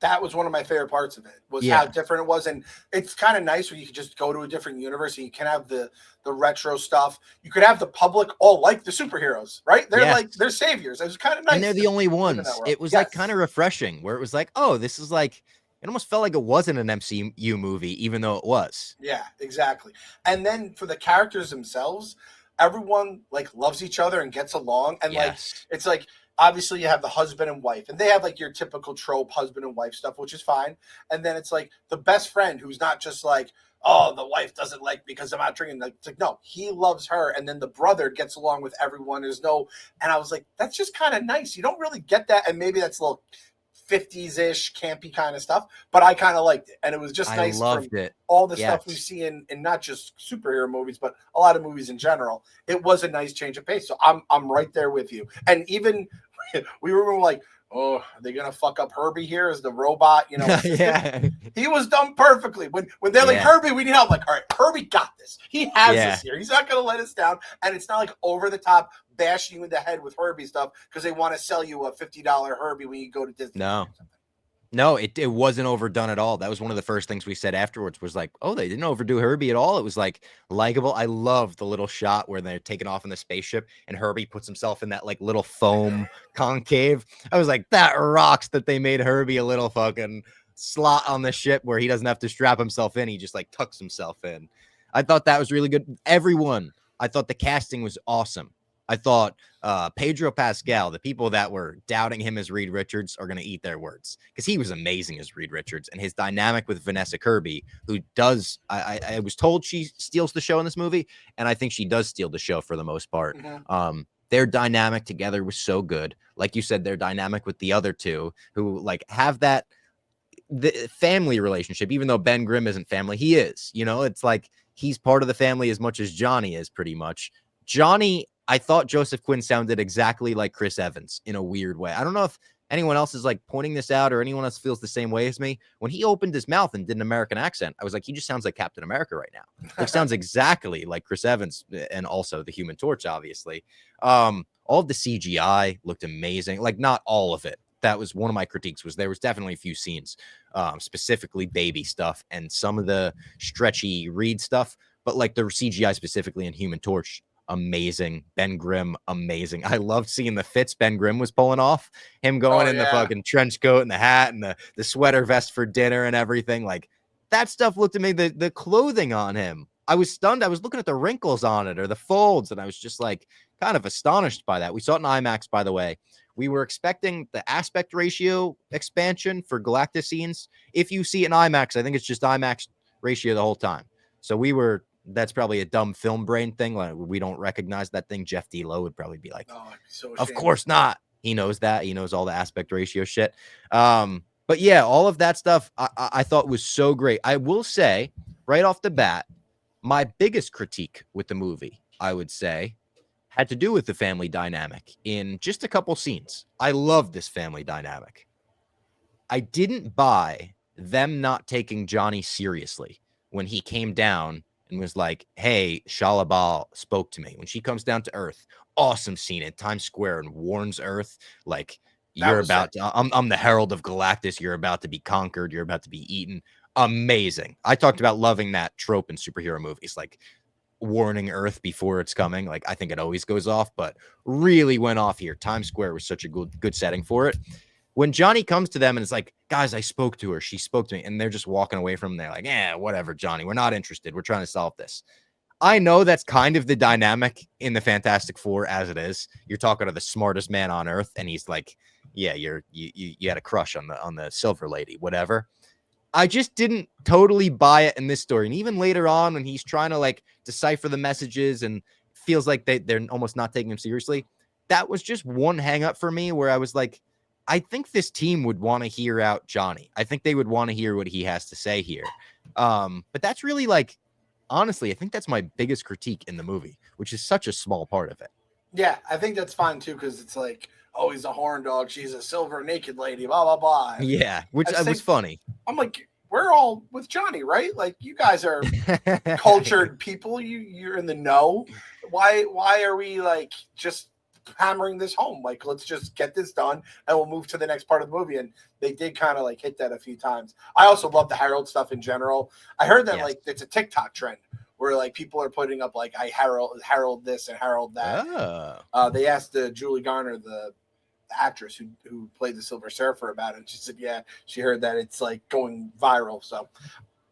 Speaker 2: That was one of my favorite parts of it, was how different it was. And it's kind of nice when you can just go to a different universe and you can have the retro stuff. You could have the public all like the superheroes, right? They're they're saviors. It was kind of nice.
Speaker 1: And they're the only ones. It was kind of refreshing, where it was oh, this is it almost felt like it wasn't an MCU movie, even though it was.
Speaker 2: Yeah, exactly. And then for the characters themselves, everyone loves each other and gets along. And it's obviously you have the husband and wife, and they have your typical trope husband and wife stuff, which is fine. And then it's the best friend who's not just oh, the wife doesn't like me because I'm out drinking. It's no, he loves her. And then the brother gets along with everyone. And I was that's just kind of nice. You don't really get that. And maybe that's a little 50s-ish campy kind of stuff, but I kind of liked it, and it was just nice.
Speaker 1: I loved it.
Speaker 2: All the stuff we see in not just superhero movies, but a lot of movies in general. It was a nice change of pace. So I'm right there with you. And even we were like, oh, are they gonna fuck up Herbie here as the robot? You know,
Speaker 1: yeah.
Speaker 2: He was done perfectly. When they're like, Herbie, we need help. Like, all right, Herbie got this. He has this here. He's not gonna let us down. And it's not like over the top bashing you in the head with Herbie stuff because they want to sell you a $50 Herbie when you go to Disney.
Speaker 1: No, it wasn't overdone at all. That was one of the first things we said afterwards was like, oh, they didn't overdo Herbie at all. It was like likable. I love the little shot where they're taking off in the spaceship and Herbie puts himself in that like little foam concave. I was like, that rocks that they made Herbie a little fucking slot on the ship where he doesn't have to strap himself in. He just like tucks himself in. I thought that was really good. Everyone, I thought the casting was awesome. I thought Pedro Pascal, the people that were doubting him as Reed Richards are going to eat their words because he was amazing as Reed Richards, and his dynamic with Vanessa Kirby, who does, I was told she steals the show in this movie, and I think she does steal the show for the most part. Their dynamic together was so good. Like you said, their dynamic with the other two who like have that the family relationship, even though Ben Grimm isn't family, he is, you know, it's like he's part of the family as much as Johnny is pretty much. Johnny, I thought Joseph Quinn sounded exactly like Chris Evans in a weird way. I don't know if anyone else is like pointing this out or anyone else feels the same way as me. When he opened his mouth and did an American accent, I was like, he just sounds like Captain America right now. It sounds exactly like Chris Evans and also the Human Torch, obviously. All of the CGI looked amazing. Like not all of it. That was one of my critiques was there was definitely a few scenes, specifically baby stuff and some of the stretchy Reed stuff, but like the CGI specifically in Human Torch, amazing. Ben Grimm, amazing. I loved seeing the fits Ben Grimm was pulling off, him going in the fucking trench coat and the hat and the sweater vest for dinner and everything. Like that stuff looked amazing. The clothing on him, I was stunned. I was looking at the wrinkles on it or the folds, and I was just like kind of astonished by that. We saw it in IMAX, by the way. We were expecting the aspect ratio expansion for Galactus scenes. If you see it in IMAX, I think it's just IMAX ratio the whole time. So we were, that's probably a dumb film brain thing. Like we don't recognize that thing. Jeff D. Lowe would probably be like, oh, I'd be so ashamed. Of course not. He knows that. He knows all the aspect ratio shit. But yeah, all of that stuff I thought was so great. I will say right off the bat, my biggest critique with the movie, I would say, had to do with the family dynamic in just a couple scenes. I love this family dynamic. I didn't buy them not taking Johnny seriously when he came down and was like, hey, Shalabal spoke to me. When she comes down to Earth, awesome scene in Times Square and warns Earth, like, you're about to, I'm the herald of Galactus. You're about to be conquered. You're about to be eaten. Amazing. I talked about loving that trope in superhero movies, like warning Earth before it's coming. Like I think it always goes off, but really went off here. Times Square was such a good setting for it. When Johnny comes to them and it's like, guys, I spoke to her. She spoke to me. And they're just walking away from them. They're like, yeah, whatever, Johnny. We're not interested. We're trying to solve this. I know that's kind of the dynamic in the Fantastic Four as it is. You're talking to the smartest man on Earth, and he's like, yeah, you had a crush on the Silver Lady, whatever. I just didn't totally buy it in this story. And even later on, when he's trying to like decipher the messages and feels like they're almost not taking him seriously, that was just one hang up for me where I was like, I think this team would want to hear out Johnny. I think they would want to hear what he has to say here. But that's really like, honestly, I think that's my biggest critique in the movie, which is such a small part of it.
Speaker 2: Yeah, I think that's fine too, because it's like, oh, he's a horn dog. She's a silver naked lady, blah, blah, blah.
Speaker 1: Yeah, which was funny.
Speaker 2: I'm like, we're all with Johnny, right? Like, you guys are cultured people. You're in the know. Why are we like just hammering this home? Like, let's just get this done and we'll move to the next part of the movie. And they did kind of like hit that a few times. I also love the Herald stuff in general. I heard that like it's a TikTok trend where like people are putting up like, I herald this and herald that. They asked Julie Garner, the actress who played the Silver Surfer, about it, and she said she heard that it's like going viral. So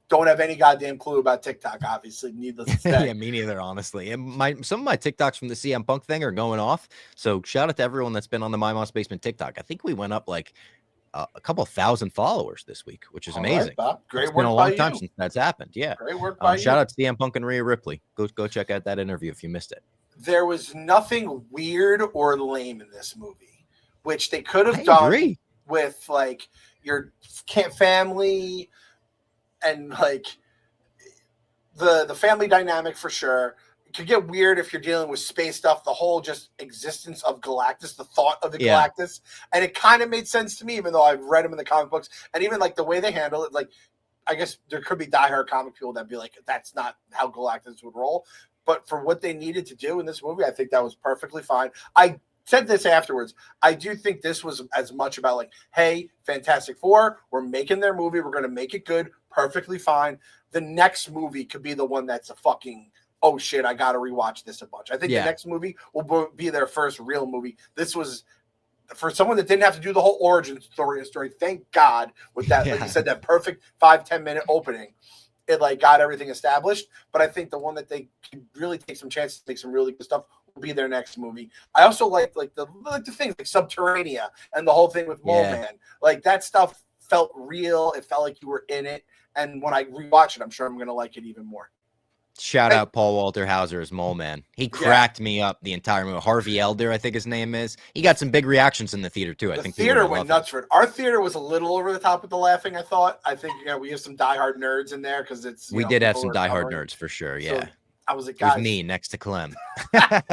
Speaker 2: don't have any goddamn clue about TikTok, obviously, needless to say.
Speaker 1: Yeah, me neither, honestly. And some of my TikToks from the CM Punk thing are going off, so shout out to everyone that's been on the My Mom's Basement TikTok. I think we went up like a couple thousand followers this week, which is amazing.
Speaker 2: Right, great
Speaker 1: it's
Speaker 2: work
Speaker 1: been a long
Speaker 2: by
Speaker 1: time
Speaker 2: you.
Speaker 1: since that's happened. Yeah,
Speaker 2: great work by you.
Speaker 1: Shout out to CM Punk and Rhea Ripley. Go check out that interview if you missed it.
Speaker 2: There was nothing weird or lame in this movie, which they could have done with like your family and like the family dynamic for sure. It could get weird if you're dealing with space stuff, the whole just existence of Galactus, the thought of the Galactus. And it kind of made sense to me, even though I've read them in the comic books. And even like the way they handle it, like, I guess there could be diehard comic people that'd be like, that's not how Galactus would roll. But for what they needed to do in this movie, I think that was perfectly fine. I said this afterwards. I do think this was as much about like, hey, Fantastic Four, we're making their movie. We're going to make it good. Perfectly fine. The next movie could be the one that's a fucking, oh shit, I got to rewatch this a bunch. I think the next movie will be their first real movie. This was for someone that didn't have to do the whole origin story. Thank God with that, like you said, that perfect 5-10 minute opening. It like got everything established. But I think the one that they can really take some chances to make some really good stuff will be their next movie. I also like the things like Subterranea and the whole thing with Mole Man. Like that stuff felt real. It felt like you were in it. And when I rewatch it, I'm sure I'm going to like it even more.
Speaker 1: Shout out Paul Walter Hauser as Mole Man. He cracked me up the entire movie. Harvey Elder, I think his name is. He got some big reactions in the theater too. I think
Speaker 2: the theater went nuts for it. Our theater was a little over the top with the laughing, I thought. I think we have some diehard nerds in there because it's
Speaker 1: we did have some diehard nerds for sure. Yeah.
Speaker 2: So I was like, guys.
Speaker 1: It was me next to Clem.
Speaker 2: Yeah,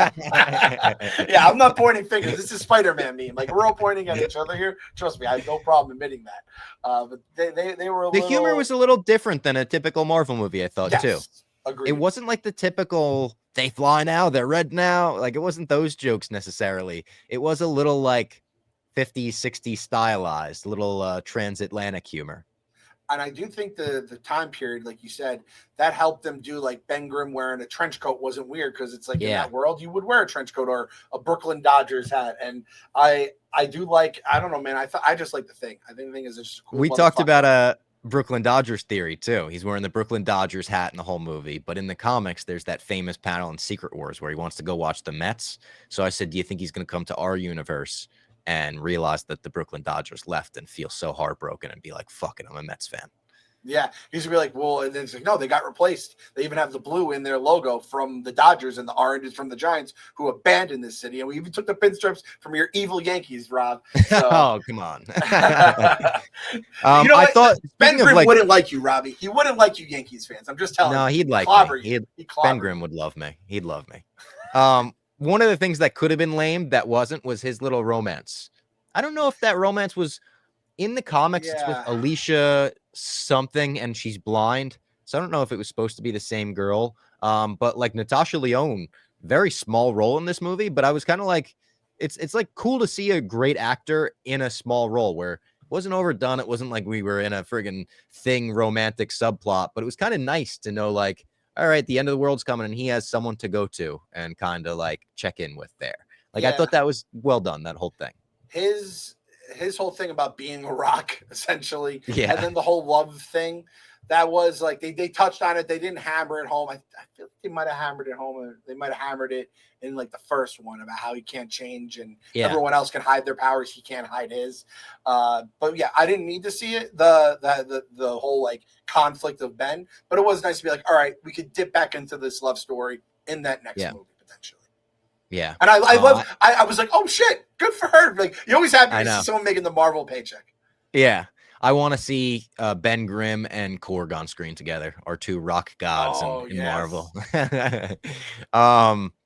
Speaker 2: I'm not pointing fingers. This is Spider-Man meme. Like we're all pointing at each other here. Trust me, I have no problem admitting that. But they were
Speaker 1: the humor was a little different than a typical Marvel movie, I thought too.
Speaker 2: Agreed.
Speaker 1: It wasn't like the typical they fly now, they're red now. Like it wasn't those jokes necessarily. It was a little like 50s, 60s stylized, little transatlantic humor.
Speaker 2: And I do think the time period, like you said, that helped them do like Ben Grimm wearing a trench coat wasn't weird because it's like in that world you would wear a trench coat or a Brooklyn Dodgers hat. And I do like, I don't know, man. I just like the Thing. I think the Thing is just cool.
Speaker 1: We talked about a Brooklyn Dodgers theory too. He's wearing the Brooklyn Dodgers hat in the whole movie, but in the comics there's that famous panel in Secret Wars where he wants to go watch the Mets. So I said, do you think he's going to come to our universe and realize that the Brooklyn Dodgers left and feel so heartbroken and be like, fuck it, I'm a Mets fan?
Speaker 2: Yeah, he's gonna be like, well, and then it's like, no, they got replaced. They even have the blue in their logo from the Dodgers and the orange is from the Giants, who abandoned this city. And we even took the pinstripes from your evil Yankees, Rob. So.
Speaker 1: Oh, come on.
Speaker 2: You know I thought Ben Grimm wouldn't like you, Robbie. He wouldn't like you, Yankees fans. I'm just telling you.
Speaker 1: No, he'd like me. Ben Grimm would love me. He'd love me. One of the things that could have been lame that wasn't was his little romance. I don't know if that romance was in the comics. It's with Alicia something and she's blind, so I don't know if it was supposed to be the same girl, but like Natasha Lyonne, very small role in this movie, but I was kind of like, it's like cool to see a great actor in a small role where it wasn't overdone. It wasn't like we were in a friggin' Thing romantic subplot, but it was kind of nice to know like, all right, the end of the world's coming and he has someone to go to and kind of like check in with there. Like I thought that was well done, that whole thing.
Speaker 2: His whole thing about being a rock, essentially, and then the whole love thing, that was like they touched on it. They didn't hammer it home. I feel like they might have hammered it home. They might have hammered it in like the first one about how he can't change and everyone else can hide their powers. He can't hide his. But yeah, I didn't need to see it. The whole like conflict of Ben, but it was nice to be like, all right, we could dip back into this love story in that next movie potentially.
Speaker 1: Yeah.
Speaker 2: And I was like, oh shit, good for her. Like you always happy to see someone making the Marvel paycheck.
Speaker 1: Yeah. I want to see Ben Grimm and Korg on screen together, our two rock gods in Marvel.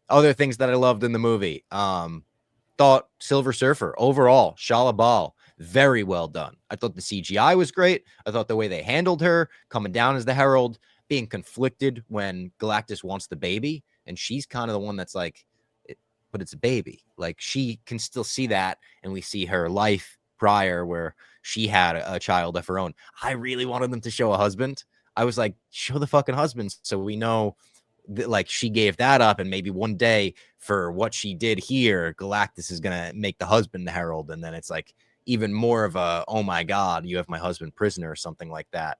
Speaker 1: Other things that I loved in the movie. Thought Silver Surfer overall, Shia LaBeouf, very well done. I thought the CGI was great. I thought the way they handled her coming down as the Herald, being conflicted when Galactus wants the baby, and she's kind of the one that's like, but it's a baby. Like she can still see that, and we see her life prior where she had a child of her own. I really wanted them to show a husband. I was like, show the fucking husband so we know that like she gave that up, and maybe one day for what she did here, Galactus is gonna make the husband the Herald, and then it's like even more of a, oh my god, you have my husband prisoner or something like that.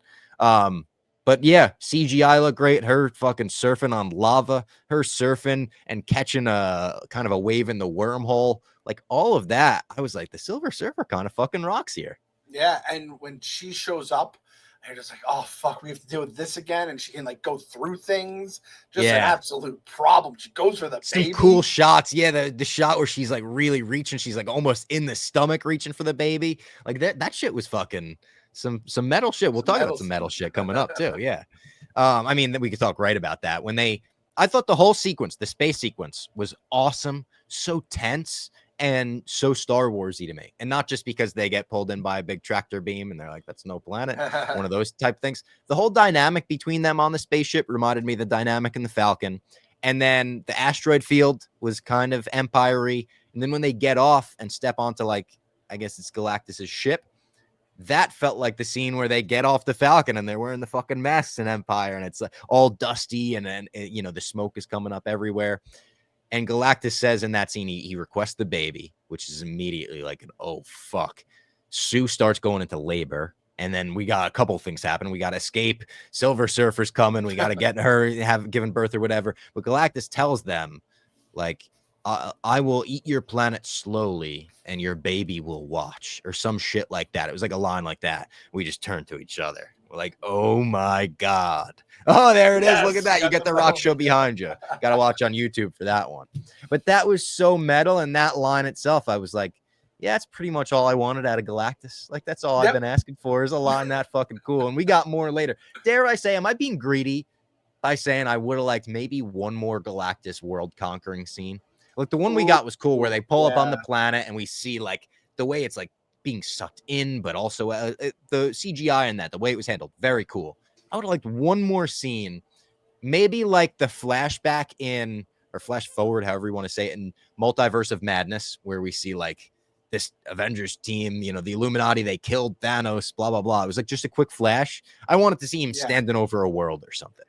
Speaker 1: But yeah, CGI looked great. Her fucking surfing on lava, her surfing and catching a kind of a wave in the wormhole, like all of that. I was like, the Silver Surfer kind of fucking rocks here.
Speaker 2: Yeah, and when she shows up, And you're just like, oh fuck, we have to deal with this again. And she can like go through things. Just an
Speaker 1: Yeah.
Speaker 2: absolute problem. She goes for the
Speaker 1: Some
Speaker 2: baby.
Speaker 1: cool shots. Yeah, the shot where she's like really reaching, she's like almost in the stomach reaching for the baby. Like that shit was fucking some metal shit. We'll talk about some metal shit coming up too. Yeah. I mean, we could talk right about that. I thought the whole sequence, the space sequence, was awesome, so tense and so Star Warsy to me. And not just because they get pulled in by a big tractor beam and they're like, that's no planet, one of those type things. The whole dynamic between them on the spaceship reminded me of the dynamic in the Falcon. And then the asteroid field was kind of empire-y. And then when they get off and step onto, like, I guess it's Galactus's ship, that felt like the scene where they get off the Falcon and they're wearing the fucking masks in Empire and it's all dusty and then, you know, the smoke is coming up everywhere. And Galactus says in that scene, he requests the baby, which is immediately like, oh, fuck. Sue starts going into labor. And then we got a couple things happen. We got to escape. Silver Surfer's coming. We got to get her, have given birth or whatever. But Galactus tells them, like, I will eat your planet slowly and your baby will watch, or some shit like that. It was like a line like that. We just turned to each other. We're like, oh my God. Oh, there it is. Look at that. You got the rock show behind you. Got to watch on YouTube for that one. But that was so metal. And that line itself, I was like, yeah, that's pretty much all I wanted out of Galactus. Like, that's all I've been asking for is a line that fucking cool. And we got more later. Dare I say, am I being greedy by saying I would have liked maybe one more Galactus world conquering scene? Like, the one we got was cool where they pull up on the planet and we see, like, the way it's, like, being sucked in, but also the CGI in that, the way it was handled, very cool. I would have liked one more scene, maybe like the flashback in, or flash forward, however you want to say it, in Multiverse of Madness, where we see, like, this Avengers team, you know, the Illuminati, they killed Thanos, blah, blah, blah. It was like just a quick flash. I wanted to see him standing over a world or something.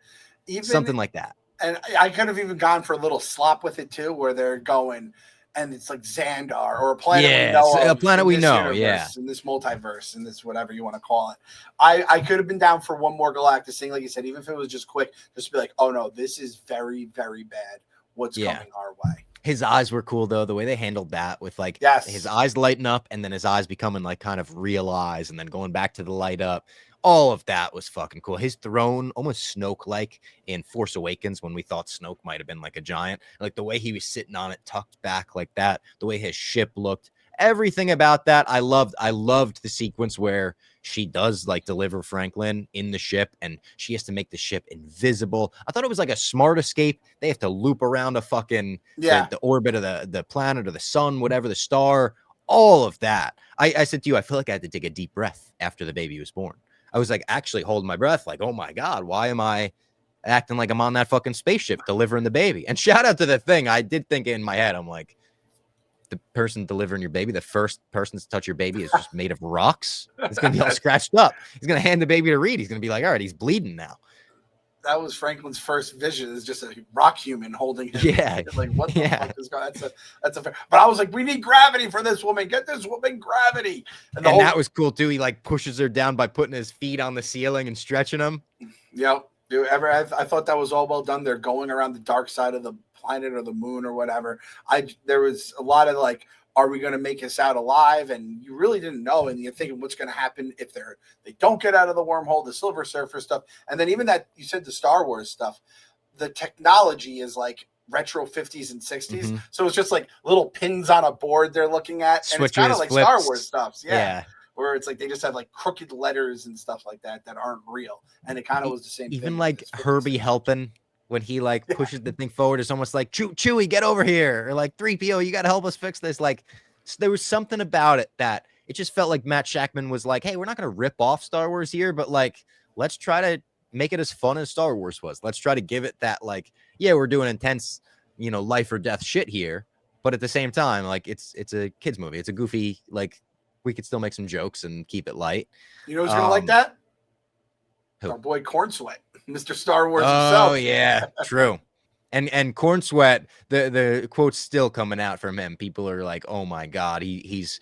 Speaker 1: Something like that.
Speaker 2: And I could have even gone for a little slop with it too, where they're going and it's like Xandar or a planet we know of,
Speaker 1: a planet we know,
Speaker 2: universe, in this multiverse, in this whatever you want to call it. I could have been down for one more Galactus thing, like you said, even if it was just quick, just to be like, oh no, this is very, very bad. What's coming our way?
Speaker 1: His eyes were cool though, the way they handled that with like his eyes lighting up and then his eyes becoming like kind of real eyes and then going back to the light up. All of that was fucking cool. His throne, almost Snoke-like in Force Awakens when we thought Snoke might have been like a giant. Like the way he was sitting on it, tucked back like that, the way his ship looked, everything about that I loved. I loved the sequence where she does like deliver Franklin in the ship and she has to make the ship invisible. I thought it was like a smart escape. They have to loop around a fucking the orbit of the planet or the sun, whatever, the star, all of that. I said to you, I feel like I had to take a deep breath after the baby was born. I was like actually holding my breath, like, oh my God, why am I acting like I'm on that fucking spaceship delivering the baby? And shout out to the thing. I did think in my head, I'm like, the person delivering your baby, the first person to touch your baby is just made of rocks. It's going to be all scratched up. He's going to hand the baby to Reed. He's going to be like, all right, he's bleeding now.
Speaker 2: That was Franklin's first vision, is just a rock human holding him.
Speaker 1: Yeah.
Speaker 2: Like, what the fuck is going on? That's a fair. But I was like, we need gravity for this woman. Get this woman gravity.
Speaker 1: And that was cool too. He like pushes her down by putting his feet on the ceiling and stretching them.
Speaker 2: Yep. Dude, I thought that was all well done. They're going around the dark side of the planet or the moon or whatever. There was a lot of like, are we going to make us out alive? And you really didn't know. And you're thinking what's going to happen if they don't get out of the wormhole, the Silver Surfer stuff. And then even that, you said the Star Wars stuff, the technology is like retro 50s and 60s. Mm-hmm. So it's just like little pins on a board they're looking at. And it's kind of like flips. Star Wars stuff. Yeah. Where it's like they just have like crooked letters and stuff like that aren't real. And it kind of was the same thing.
Speaker 1: Even like Herbie helping when he like pushes the thing forward, it's almost like Chewie, get over here, or like 3PO, you got to help us fix this. Like there was something about it that it just felt like Matt Shackman was like, hey, we're not going to rip off Star Wars here, but like let's try to make it as fun as Star Wars was. Let's try to give it that like, yeah, we're doing intense, you know, life or death shit here, but at the same time, like it's a kids movie. It's a goofy, like we could still make some jokes and keep it light.
Speaker 2: You know who's gonna like that?
Speaker 1: Who?
Speaker 2: Our boy Corn Sweat, Mr. Star Wars himself.
Speaker 1: Oh yeah, true. And Corn Sweat, the quote's still coming out from him. People are like, oh my God, he's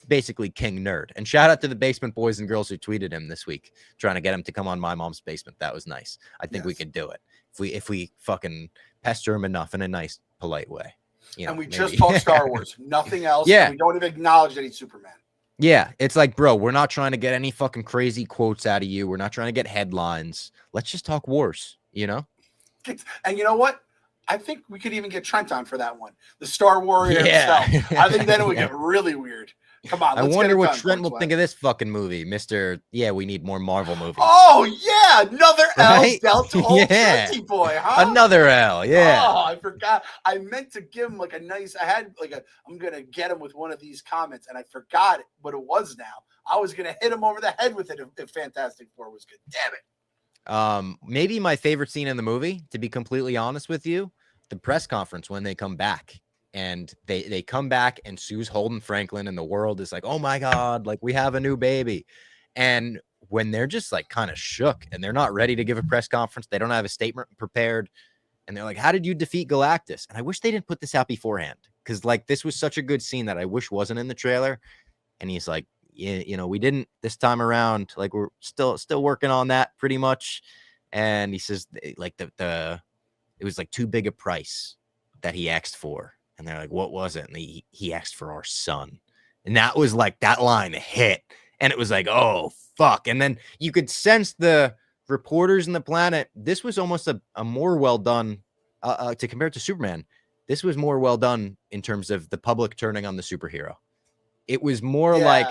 Speaker 1: basically king nerd. And shout out to the basement boys and girls who tweeted him this week, trying to get him to come on My Mom's Basement. That was nice. I think we could do it if we fucking pester him enough in a nice, polite way. You know,
Speaker 2: and we just talk Star Wars, nothing else.
Speaker 1: Yeah,
Speaker 2: we don't even acknowledge that he's Superman.
Speaker 1: Yeah, it's like, bro, we're not trying to get any fucking crazy quotes out of you. We're not trying to get headlines. Let's just talk wars, you know?
Speaker 2: And you know what? I think we could even get Trent on for that one. The Star Warrior
Speaker 1: Yeah.
Speaker 2: himself. I think then it would
Speaker 1: Yeah.
Speaker 2: get really weird. Come on,
Speaker 1: I
Speaker 2: let's
Speaker 1: wonder
Speaker 2: get it
Speaker 1: what
Speaker 2: done.
Speaker 1: Trent will think of this fucking movie, Mr. Yeah, we need more Marvel movies.
Speaker 2: Oh, yeah. Another
Speaker 1: Right?
Speaker 2: L dealt to old
Speaker 1: Yeah.
Speaker 2: Trenty boy, huh?
Speaker 1: Another L, yeah.
Speaker 2: Oh, I forgot. I meant to give him like a nice, I had like I'm going to get him with one of these comments, and I forgot what it was now. I was going to hit him over the head with it if Fantastic Four was good. Damn it.
Speaker 1: Maybe my favorite scene in the movie, to be completely honest with you, the press conference when they come back. And they come back and Sue's holding Franklin and the world is like, oh my God, like we have a new baby. And when they're just like kind of shook and they're not ready to give a press conference, they don't have a statement prepared. And they're like, how did you defeat Galactus? And I wish they didn't put this out beforehand because like this was such a good scene that I wish wasn't in the trailer. And he's like, yeah, you know, we didn't this time around. Like we're still working on that pretty much. And he says like it was like too big a price that he asked for. And they're like, what was it? And he asked for our son. And that was like, that line hit. And it was like, oh, fuck. And then you could sense the reporters in the planet. This was almost a more well done to compare it to Superman. This was more well done in terms of the public turning on the superhero. It was more like,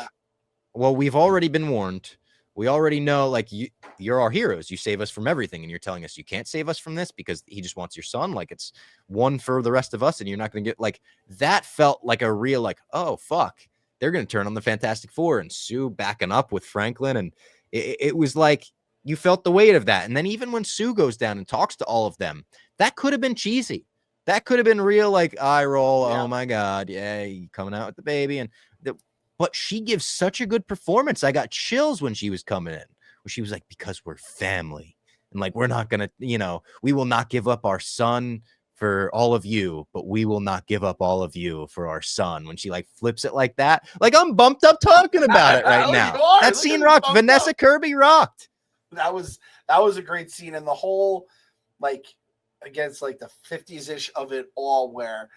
Speaker 1: well, we've already been warned. We already know, like, you're our heroes. You save us from everything. And you're telling us you can't save us from this because he just wants your son. Like, it's one for the rest of us. And you're not going to get, like, that felt like a real, like, oh, fuck. They're going to turn on the Fantastic Four and Sue backing up with Franklin. And it was like, you felt the weight of that. And then even when Sue goes down and talks to all of them, that could have been cheesy. That could have been real, like, eye roll. Yeah. Oh, my God. Yeah, you coming out with the baby. And but she gives such a good performance. I got chills when she was coming in, where she was like, because we're family. And like, we're not going to, you know, we will not give up our son for all of you, but we will not give up all of you for our son. When she like flips it like that, like I'm bumped up talking about it right now. That scene rocked. Vanessa Kirby rocked.
Speaker 2: That was a great scene. And the whole, like, against like the 50s ish of it all, where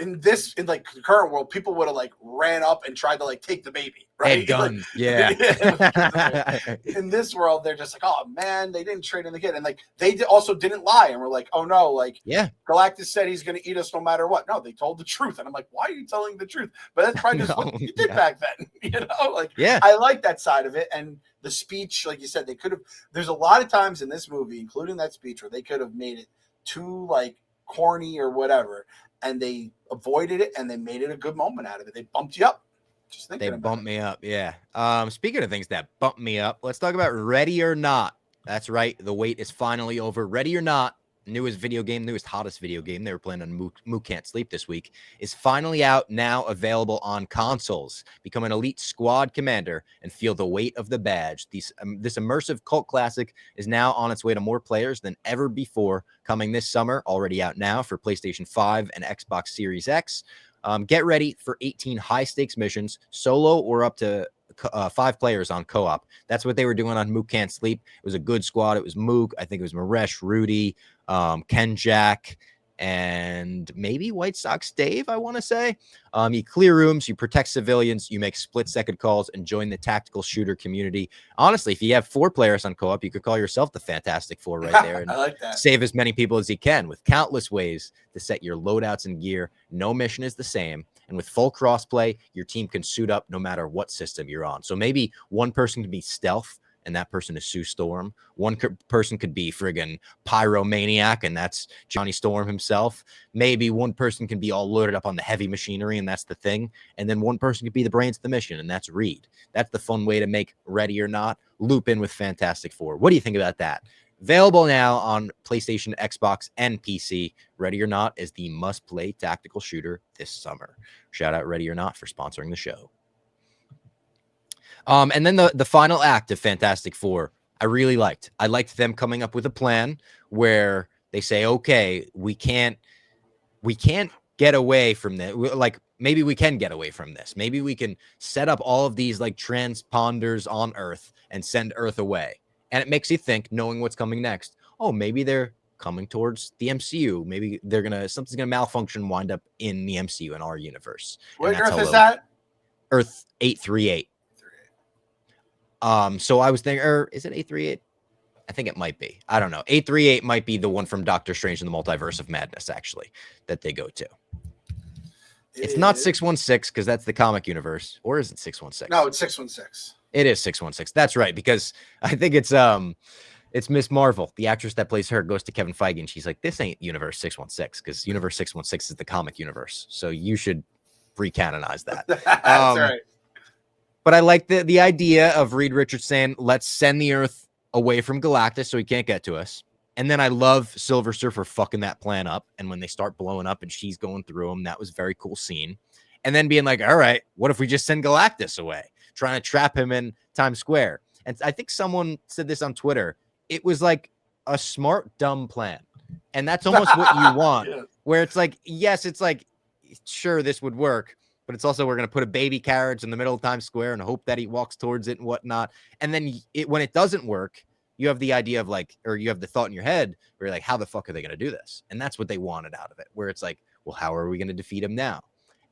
Speaker 2: in like the current world, people would have like ran up and tried to like take the baby, right?
Speaker 1: Had guns,
Speaker 2: like,
Speaker 1: yeah.
Speaker 2: In this world, they're just like, oh man, they didn't trade in the kid, and like they also didn't lie, and we're like, oh no, like
Speaker 1: yeah,
Speaker 2: Galactus said he's going to eat us no matter what. No, they told the truth, and I'm like, why are you telling the truth? But that's probably just what you did back then, you know? Like,
Speaker 1: yeah,
Speaker 2: I like that side of it, and the speech, like you said, they could have. There's a lot of times in this movie, including that speech, where they could have made it too like corny or whatever. And they avoided it, and they made it a good moment out of it. They bumped you up. Just thinking
Speaker 1: they bumped me up, yeah. Speaking of things that bumped me up, let's talk about Ready or Not. That's right. The wait is finally over. Ready or Not, newest hottest video game. They were playing on Moo Can't Sleep this week. Is finally out now, available on consoles. Become an elite squad commander and feel the weight of the badge. This immersive cult classic is now on its way to more players than ever before. Coming this summer, already out now for PlayStation 5 and Xbox Series X. Get ready for 18 high-stakes missions, solo or up to 5 players on co-op. That's what they were doing on Mook Can't Sleep. It was a good squad. It was Mook. I think it was Maresh, Rudy, Ken Jack, and maybe White Sox Dave, I want to say. You clear rooms, you protect civilians, you make split-second calls, and join the tactical shooter community. Honestly, if you have 4 players on co-op, you could call yourself the Fantastic Four right there and
Speaker 2: I like that.
Speaker 1: Save as many people as you can with countless ways to set your loadouts and gear. No mission is the same. And with full crossplay, your team can suit up no matter what system you're on. So maybe one person can be stealth, and that person is Sue Storm. One person could be friggin' Pyromaniac, and that's Johnny Storm himself. Maybe one person can be all loaded up on the heavy machinery, and that's the Thing. And then one person could be the brains of the mission, and that's Reed. That's the fun way to make Ready or Not loop in with Fantastic Four. What do you think about that? Available now on PlayStation, Xbox, and PC. Ready or Not is the must-play tactical shooter this summer. Shout out Ready or Not for sponsoring the show. And then the final act of Fantastic Four, I really liked. I liked them coming up with a plan where they say, okay, we can't get away from this. Like, maybe we can get away from this. Maybe we can set up all of these like transponders on Earth and send Earth away. And it makes you think, knowing what's coming next, oh, maybe they're coming towards the MCU. Maybe something's gonna malfunction, wind up in the MCU in our universe.
Speaker 2: What Earth is that?
Speaker 1: Earth 838. So I was thinking, or is it 838? I think it might be. I don't know. 838 might be the one from Doctor Strange in the Multiverse of Madness, actually, that they go to. It's not 616 because that's the comic universe, or is it 616?
Speaker 2: No, it's 616.
Speaker 1: It is 616. That's right, because I think it's Miss Marvel, the actress that plays her, goes to Kevin Feige, and she's like, "This ain't Universe 616 because Universe 616 is the comic universe, so you should recanonize that."
Speaker 2: That's right.
Speaker 1: But I like the idea of Reed Richards saying, "Let's send the Earth away from Galactus so he can't get to us." And then I love Silver Surfer fucking that plan up. And when they start blowing up and she's going through them, that was a very cool scene. And then being like, all right, what if we just send Galactus away, trying to trap him in Times Square? And I think someone said this on Twitter. It was like a smart, dumb plan. And that's almost what you want, yeah. Where it's like, yes, it's like, sure, this would work. But it's also, we're going to put a baby carriage in the middle of Times Square and hope that he walks towards it and whatnot. And then when it doesn't work, you have the idea of like, or you have the thought in your head where you're like, how the fuck are they going to do this? And that's what they wanted out of it, where it's like, well, how are we going to defeat him now?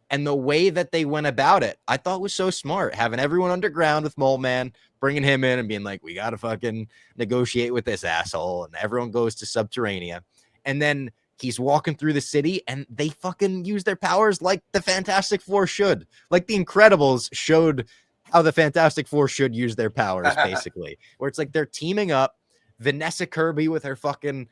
Speaker 1: And the way that they went about it, I thought was so smart, having everyone underground with Mole Man, bringing him in and being like, we got to fucking negotiate with this asshole. And everyone goes to Subterranea. And then he's walking through the city and they fucking use their powers like the Fantastic Four should. Like the Incredibles showed how the Fantastic Four should use their powers, basically. Where it's like they're teaming up. Vanessa Kirby with her fucking,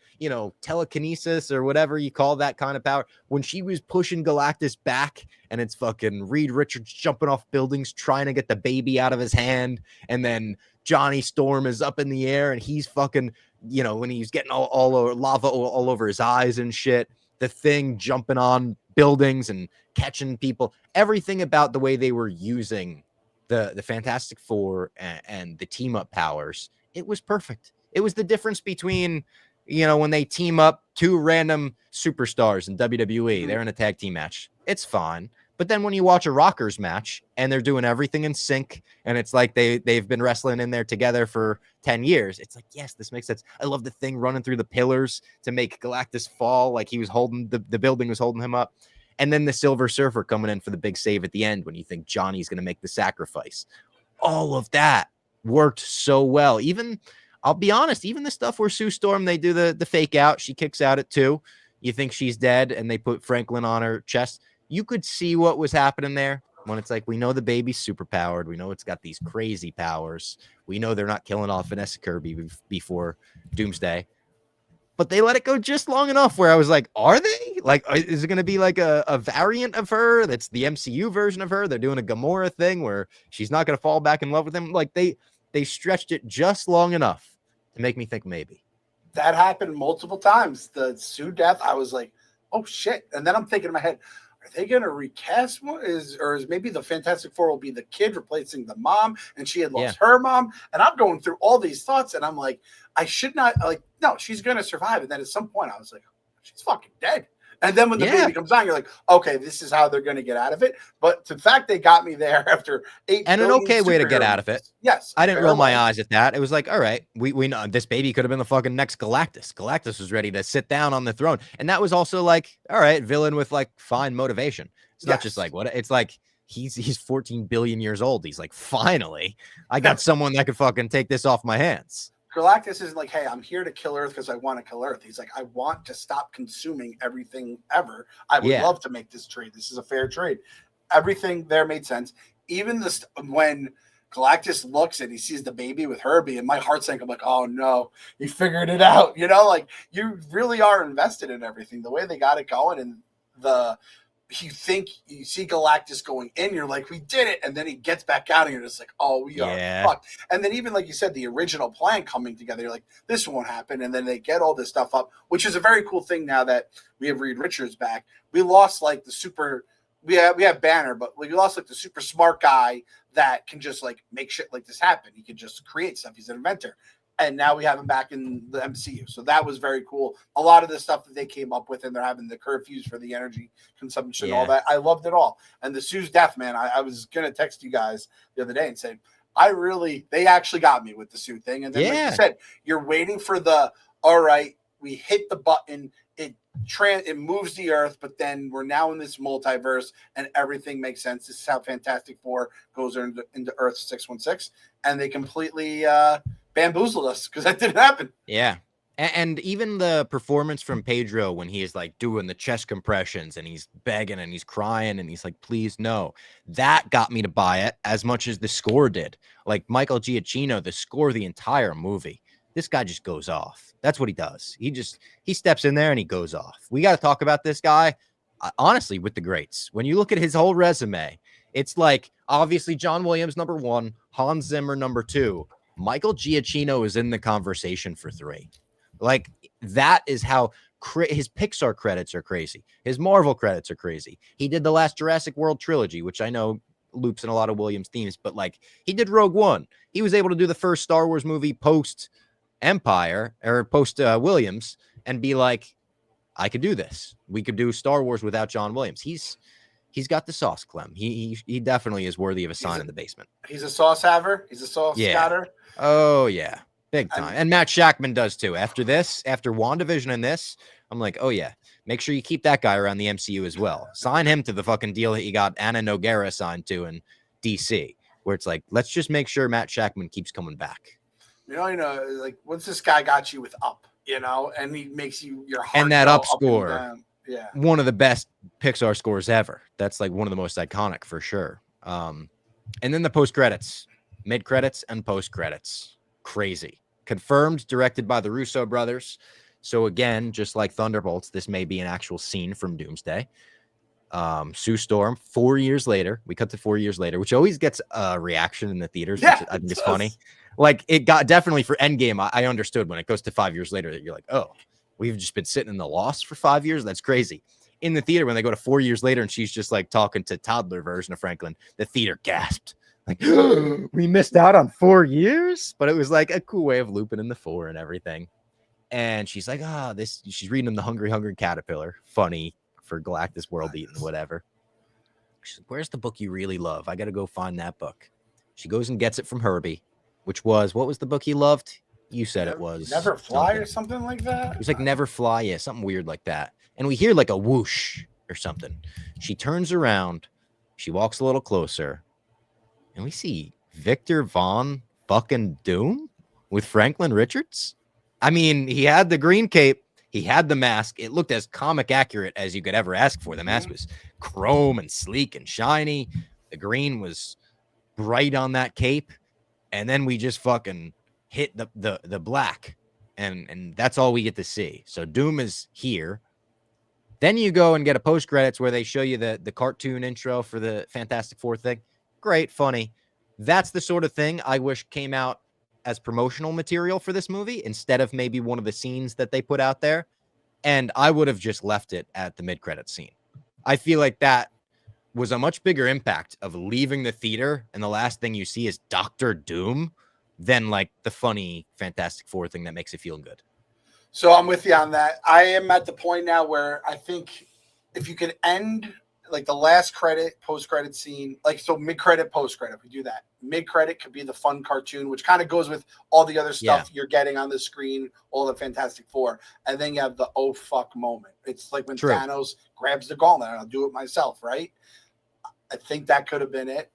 Speaker 1: telekinesis or whatever you call that kind of power. When she was pushing Galactus back and it's fucking Reed Richards jumping off buildings trying to get the baby out of his hand. And then Johnny Storm is up in the air and he's fucking, when he's getting all over lava all over his eyes and shit. The Thing jumping on buildings and catching people. Everything about the way they were using the Fantastic Four and the team up powers, it was perfect. It was the difference between, when they team up two random superstars in WWE, they're in a tag team match. It's fine. But then when you watch a Rockers match and they're doing everything in sync and it's like they've been wrestling in there together for 10 years, it's like, yes, this makes sense. I love the Thing running through the pillars to make Galactus fall like he was holding, the building was holding him up. And then the Silver Surfer coming in for the big save at the end when you think Johnny's going to make the sacrifice. All of that worked so well. Even, I'll be honest, even the stuff where Sue Storm, they do the fake out, she kicks out at 2. You think she's dead and they put Franklin on her chest. You could see what was happening there when it's like, we know the baby's super powered. We know it's got these crazy powers. We know they're not killing off Vanessa Kirby before Doomsday. But they let it go just long enough where I was like, are they? Like, is it going to be like a variant of her that's the MCU version of her? They're doing a Gamora thing where she's not going to fall back in love with him. Like, they stretched it just long enough to make me think maybe.
Speaker 2: That happened multiple times. The Sue death, I was like, oh, shit. And then I'm thinking in my head, are they going to recast one? Or is maybe the Fantastic Four will be the kid replacing the mom, and she had lost her mom? And I'm going through all these thoughts, and I'm like, I should not, no, she's going to survive. And then at some point, I was like, she's fucking dead. And then when the baby comes on, you're like, okay, this is how they're going to get out of it. But the fact they got me there after 8
Speaker 1: and an okay way to get out of it.
Speaker 2: Yes.
Speaker 1: I didn't roll my eyes at that. It was like, all right, we know this baby could have been the fucking next Galactus. Galactus was ready to sit down on the throne. And that was also like, all right, villain with like fine motivation. It's not just like, what? It's like, he's 14 billion years old. He's like, finally, I got someone that could fucking take this off my hands.
Speaker 2: Galactus isn't like, hey, I'm here to kill Earth because I want to kill Earth. He's like, I want to stop consuming everything ever. I would love to make this trade. This is a fair trade. Everything there made sense. Even this, when Galactus looks and he sees the baby with Herbie, and my heart sank. I'm like, oh no, he figured it out. Like you really are invested in everything. The way they got it going, and you see Galactus going in, you're like, we did it. And then he gets back out and you're just like, oh, we are fucked. And then even like you said, the original plan coming together, you're like, this won't happen. And then they get all this stuff up, which is a very cool thing now that we have Reed Richards back. We lost like we have Banner, but we lost like the super smart guy that can just like make shit like this happen. He can just create stuff. He's an inventor. And now we have him back in the MCU. So that was very cool. A lot of the stuff that they came up with, and they're having the curfews for the energy consumption, all that. I loved it all. And the Sue's death, man, I was going to text you guys the other day and say, they actually got me with the Sue thing. And then like you said, you're waiting for all right, we hit the button. It it moves the Earth, but then we're now in this multiverse, and everything makes sense. This is how Fantastic Four goes into Earth 616, and they completely bamboozled us because that didn't happen.
Speaker 1: Yeah. And even the performance from Pedro when he is like doing the chest compressions and he's begging and he's crying and he's like, please no, that got me to buy it as much as the score did. Like Michael Giacchino, the score of the entire movie, this guy just goes off. That's what he does. He steps in there and he goes off. We got to talk about this guy, honestly, with the greats. When you look at his whole resume, it's like obviously John Williams, number 1, Hans Zimmer, number 2. Michael Giacchino is in the conversation for 3. Like, that is how his Pixar credits are crazy. His Marvel credits are crazy. He did the last Jurassic World trilogy, which I know loops in a lot of Williams themes, but like he did Rogue One. He was able to do the first Star Wars movie post Empire or post Williams and be like, I could do this. We could do Star Wars without John Williams. He's got the sauce, Clem. He definitely is worthy of a sign in the basement.
Speaker 2: He's a sauce haver. He's a sauce scatter.
Speaker 1: Oh yeah. Big time. And Matt Shackman does too. After WandaVision and this, I'm like, oh yeah, make sure you keep that guy around the MCU as well. Sign him to the fucking deal that you got Anna Noguera signed to in DC, where it's like, let's just make sure Matt Shackman keeps coming back.
Speaker 2: You know, like once this guy got you with Up, and he makes your heart
Speaker 1: and that
Speaker 2: go
Speaker 1: Up score,
Speaker 2: yeah,
Speaker 1: one of the best Pixar scores ever. That's like one of the most iconic for sure. And then the post credits, mid credits, and post credits, crazy. Confirmed, directed by the Russo brothers. So again, just like Thunderbolts, this may be an actual scene from Doomsday. Sue Storm, 4 years later. We cut to 4 years later, which always gets a reaction in the theaters, which I think is funny. Like, it got definitely for Endgame, I understood when it goes to 5 years later that you're like, oh, we've just been sitting in the loss for 5 years? That's crazy. In the theater, when they go to 4 years later and she's just like talking to toddler version of Franklin, the theater gasped. Like, we missed out on 4 years, but it was like a cool way of looping in the 4 and everything. And she's like, she's reading him The Hungry Caterpillar. Funny for Galactus World Eating, whatever. She's like, where's the book you really love? I got to go find that book. She goes and gets it from Herbie, which was, what was the book he loved? You said it was
Speaker 2: Never Fly or something like that.
Speaker 1: It was like Never Fly. Yeah, something weird like that. And we hear like a whoosh or something. She turns around. She walks a little closer. And we see Victor Von fucking Doom with Franklin Richards. I mean, he had the green cape. He had the mask. It looked as comic accurate as you could ever ask for. The mask was chrome and sleek and shiny. The green was bright on that cape. And then we just fucking hit the black. And that's all we get to see. So Doom is here. Then you go and get a post credits where they show you the cartoon intro for the Fantastic Four thing. Great, funny. That's the sort of thing I wish came out as promotional material for this movie instead of maybe one of the scenes that they put out there. And I would have just left it at the mid-credit scene. I feel like that was a much bigger impact of leaving the theater and the last thing you see is Dr. Doom than like the funny Fantastic Four thing that makes it feel good.
Speaker 2: So I'm with you on that. I am at the point now where I think if you could end like the last credit, post-credit scene, like so mid-credit, post-credit, we do that. Mid-credit could be the fun cartoon, which kind of goes with all the other stuff you're getting on the screen, all the Fantastic Four. And then you have the oh fuck moment. It's like when Thanos grabs the gauntlet, I'll do it myself, right? I think that could have been it.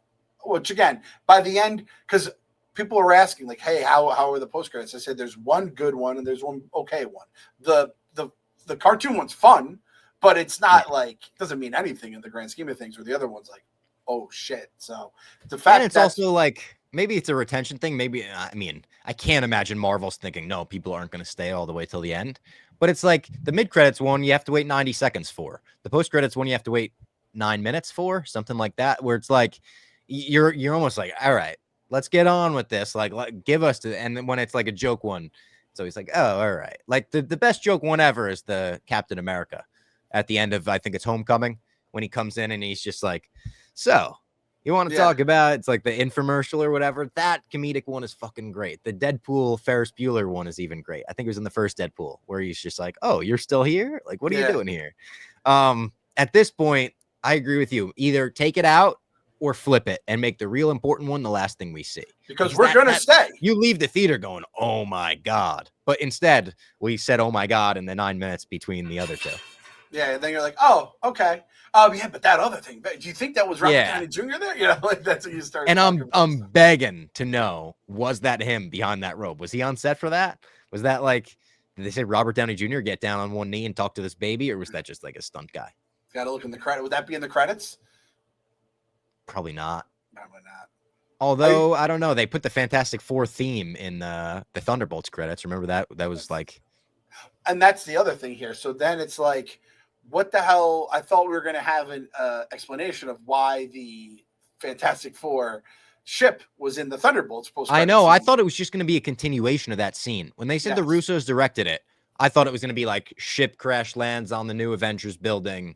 Speaker 2: Which again, by the end, because people are asking, like, hey, how are the post-credits? I said there's one good one and there's one okay one. The cartoon one's fun, but it's not like, doesn't mean anything in the grand scheme of things, where the other one's like, oh shit. So the fact,
Speaker 1: and it's also like, maybe it's a retention thing. Maybe, I mean, I can't imagine Marvel's thinking, no, people aren't going to stay all the way till the end. But it's like the mid-credits one, you have to wait 90 seconds for. The post-credits one, you have to wait 9 minutes for, something like that, where it's like, you're almost like, all right, let's get on with this. Like give us to, and then when it's like a joke one, it's always like, oh, all right. Like the best joke one ever is the Captain America at the end of, I think it's Homecoming, when he comes in and he's just like, so you want to talk about, it's like the infomercial or whatever. That comedic one is fucking great. The Deadpool Ferris Bueller one is even great. I think it was in the first Deadpool where he's just like, oh, you're still here? Like, what are you doing here? At this point, I agree with you. Either take it out or flip it and make the real important one the last thing we see.
Speaker 2: Because we're going to stay.
Speaker 1: You leave the theater going, oh my God. But instead, we said, oh my God, in the 9 minutes between the other two.
Speaker 2: Yeah, and then you're like, oh, okay. Oh, yeah, but that other thing, do you think that was Robert Downey Jr. there? You know, like that's what you start.
Speaker 1: And I'm begging to know, was that him behind that robe? Was he on set for that? Was that like, did they say Robert Downey Jr. get down on one knee and talk to this baby, or was that just like a stunt guy?
Speaker 2: Got to look in the credit. Would that be in the credits?
Speaker 1: Probably not.
Speaker 2: Probably not.
Speaker 1: Although I don't know, they put the Fantastic Four theme in the Thunderbolts credits. Remember that? That was like,
Speaker 2: and that's the other thing here. So then it's like, what the hell? I thought we were going to have an explanation of why the Fantastic Four ship was in the Thunderbolts post.
Speaker 1: I know. Scene. I thought it was just going to be a continuation of that scene. When they said the Russos directed it, I thought it was going to be like ship crash lands on the new Avengers building.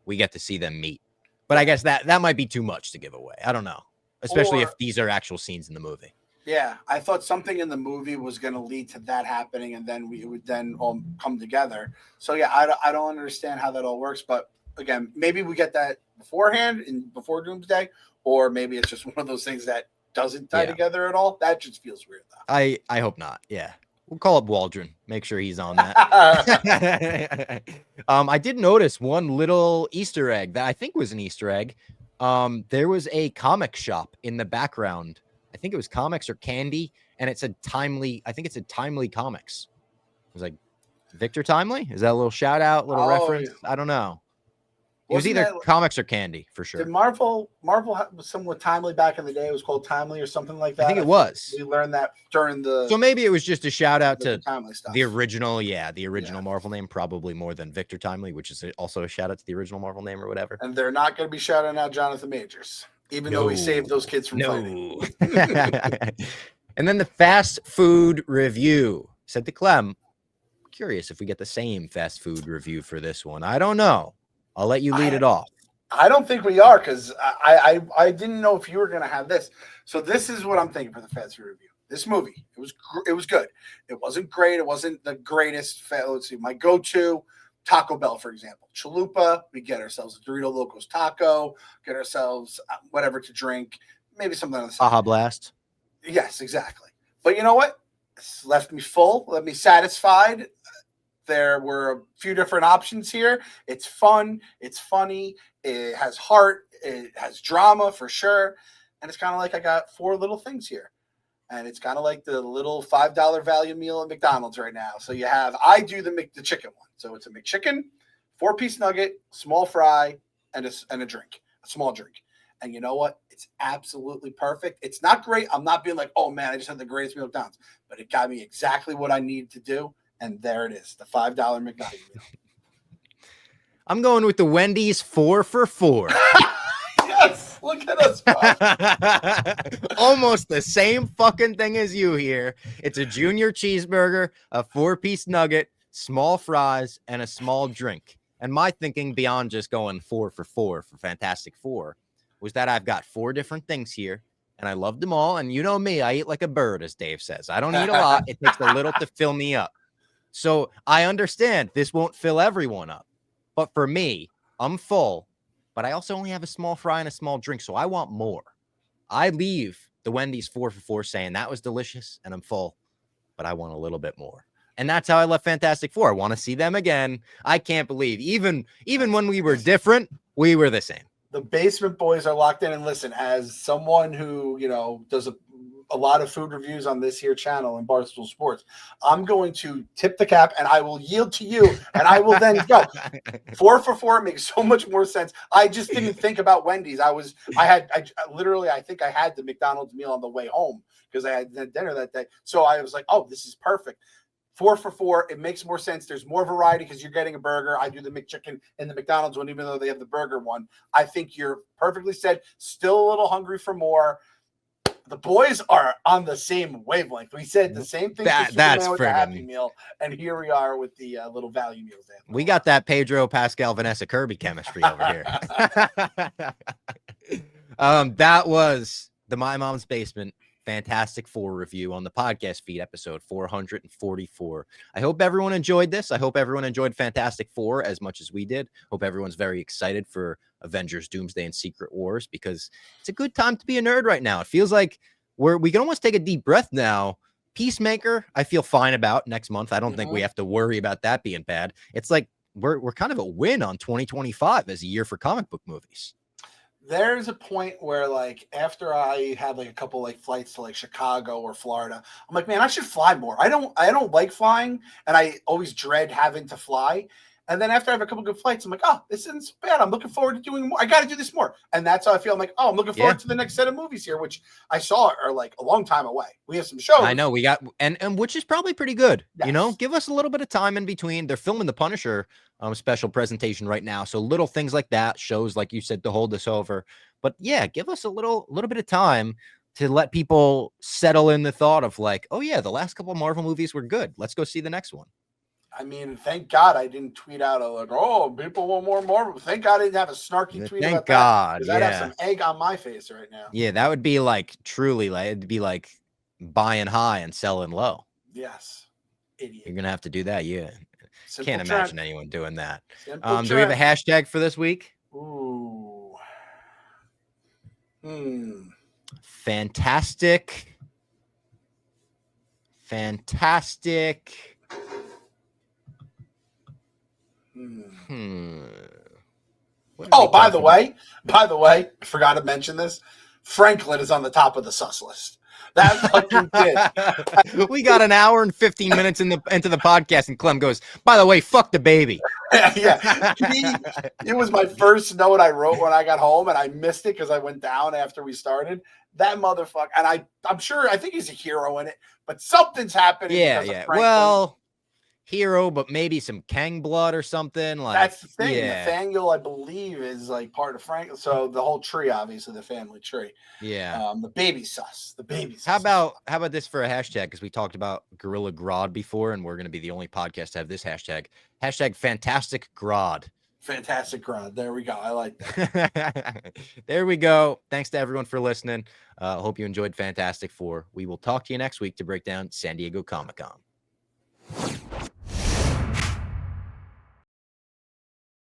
Speaker 1: We get to see them meet. But I guess that might be too much to give away. I don't know. Especially if these are actual scenes in the movie.
Speaker 2: Yeah, I thought something in the movie was going to lead to that happening, and then we would then all come together. So yeah, I don't understand how that all works, but again, maybe we get that beforehand and before Doomsday, or maybe it's just one of those things that doesn't tie together at all. That just feels weird, though.
Speaker 1: I hope not. Yeah, we'll call up Waldron. Make sure he's on that. I did notice one little Easter egg that I think was an Easter egg. There was a comic shop in the background. I think it was comics or candy, and it said Timely. I think it said Timely Comics. It was like Victor Timely. Is that a little shout out, little reference? Yeah. I don't know. It was either comics or candy for sure.
Speaker 2: Did Marvel was somewhat Timely back in the day. It was called Timely or something like that.
Speaker 1: I think it was.
Speaker 2: We learned that during the.
Speaker 1: So maybe it was just a shout out to
Speaker 2: Timely stuff.
Speaker 1: The original, Marvel name, probably more than Victor Timely, which is also a shout out to the original Marvel name or whatever.
Speaker 2: And they're not going to be shouting out Jonathan Majors, even though we saved those kids from fighting.
Speaker 1: And then the fast food review. Said to Clem, curious if we get the same fast food review for this one. I don't know. I'll let you lead it off.
Speaker 2: I don't think we are, because I didn't know if you were going to have this. So this is what I'm thinking for the fast food review. This movie, it was good. It wasn't great. It wasn't the greatest. Let's see, my go-to, Taco Bell, for example. Chalupa, we get ourselves a Dorito Locos taco, get ourselves whatever to drink, maybe something on the side.
Speaker 1: Baja Blast.
Speaker 2: Yes, exactly. But you know what? It's left me full, left me satisfied. There were a few different options here. It's fun. It's funny. It has heart. It has drama for sure. And it's kind of like I got 4 little things here. And it's kind of like the little $5 value meal at McDonald's right now. So I do the chicken one. So it's a McChicken, 4-piece nugget, small fry, and a drink, a small drink. And you know what? It's absolutely perfect. It's not great. I'm not being like, oh man, I just had the greatest meal at McDonald's. But it got me exactly what I needed to do. And there it is, the $5 McNugget meal.
Speaker 1: I'm going with the Wendy's 4 for $4.
Speaker 2: Yes, look at us, bro.
Speaker 1: Almost the same fucking thing as you here. It's a junior cheeseburger, a 4-piece nugget, small fries, and a small drink. And my thinking beyond just going 4 for $4 for Fantastic Four was that I've got 4 different things here. And I love them all. And you know me, I eat like a bird, as Dave says. I don't eat a lot. It takes a little to fill me up. So I understand this won't fill everyone up. But for me, I'm full. But I also only have a small fry and a small drink. So I want more. I leave the Wendy's 4 for $4 saying that was delicious and I'm full. But I want a little bit more. And that's how I left Fantastic Four. I want to see them again. I can't believe even when we were different, we were the same.
Speaker 2: The Basement Boys are locked in. And listen, as someone who, does a lot of food reviews on this here channel in Barstool Sports, I'm going to tip the cap and I will yield to you and I will then go. 4 for $4 makes so much more sense. I just didn't think about Wendy's. I think I had the McDonald's meal on the way home because I had dinner that day. So I was like, oh, this is perfect. 4 for $4. It makes more sense. There's more variety because you're getting a burger. I do the McChicken and the McDonald's one, even though they have the burger one. I think you're perfectly said. Still a little hungry for more. The boys are on the same wavelength. We said the same thing.
Speaker 1: That's
Speaker 2: with the Happy Meal, and here we are with the little value meals.
Speaker 1: We got that Pedro Pascal Vanessa Kirby chemistry over here. That was the My Mom's Basement Fantastic Four review on the podcast feed, episode 444. I hope everyone enjoyed this. I hope everyone enjoyed Fantastic Four as much as we did. Hope everyone's very excited for Avengers, Doomsday, and Secret Wars, because it's a good time to be a nerd right now. It feels like we can almost take a deep breath now. Peacemaker, I feel fine about next month. I don't think we have to worry about that being bad. It's like we're kind of a win on 2025 as a year for comic book movies.
Speaker 2: There's a point where, like, after I had like a couple like flights to like Chicago or Florida, I'm like, man, I should fly more. I don't like flying, and I always dread having to fly. And then after I have a couple good flights, I'm like, oh, this isn't so bad. I'm looking forward to doing more. I got to do this more. And that's how I feel. I'm like, oh, I'm looking forward to the next set of movies here, which I saw are like a long time away. We have some shows.
Speaker 1: I know we got, and which is probably pretty good. Yes. You know, give us a little bit of time in between. They're filming the Punisher special presentation right now. So little things like that, shows like you said, to hold us over. But yeah, give us a little bit of time to let people settle in the thought of like, oh yeah, the last couple of Marvel movies were good. Let's go see the next one.
Speaker 2: I mean, thank God I didn't tweet out like, oh, people want more Marvel. Thank God I didn't have a snarky tweet about that. Because I'd have some egg on my face right now.
Speaker 1: Yeah, that would be like truly like it'd be like buying high and selling low.
Speaker 2: Yes. Idiot.
Speaker 1: You're gonna have to do that. Yeah.
Speaker 2: Simple
Speaker 1: Can't imagine anyone doing that. Do
Speaker 2: trend.
Speaker 1: We have a hashtag for this week?
Speaker 2: Ooh.
Speaker 1: Fantastic.
Speaker 2: Oh, by the way, I forgot to mention this. Franklin is on the top of the sus list. That fucking kid.
Speaker 1: We got an hour and 15 minutes into the podcast, and Clem goes, by the way, fuck the baby.
Speaker 2: Yeah. It was my first note I wrote when I got home, and I missed it because I went down after we started. That motherfucker. And I'm sure, I think he's a hero in it, but something's happening.
Speaker 1: Yeah. Well, hero, but maybe some Kang blood or something. Like
Speaker 2: that's the thing. Yeah. Nathaniel, I believe, is like part of Frank. So the whole tree, obviously, the family tree.
Speaker 1: Yeah.
Speaker 2: The baby sus. The baby sus.
Speaker 1: How about this for a hashtag? Because we talked about Gorilla Grodd before, and we're going to be the only podcast to have this hashtag. Hashtag Fantastic Grodd.
Speaker 2: Fantastic Grodd. There we go. I like that.
Speaker 1: There we go. Thanks to everyone for listening. Hope you enjoyed Fantastic Four. We will talk to you next week to break down San Diego Comic-Con.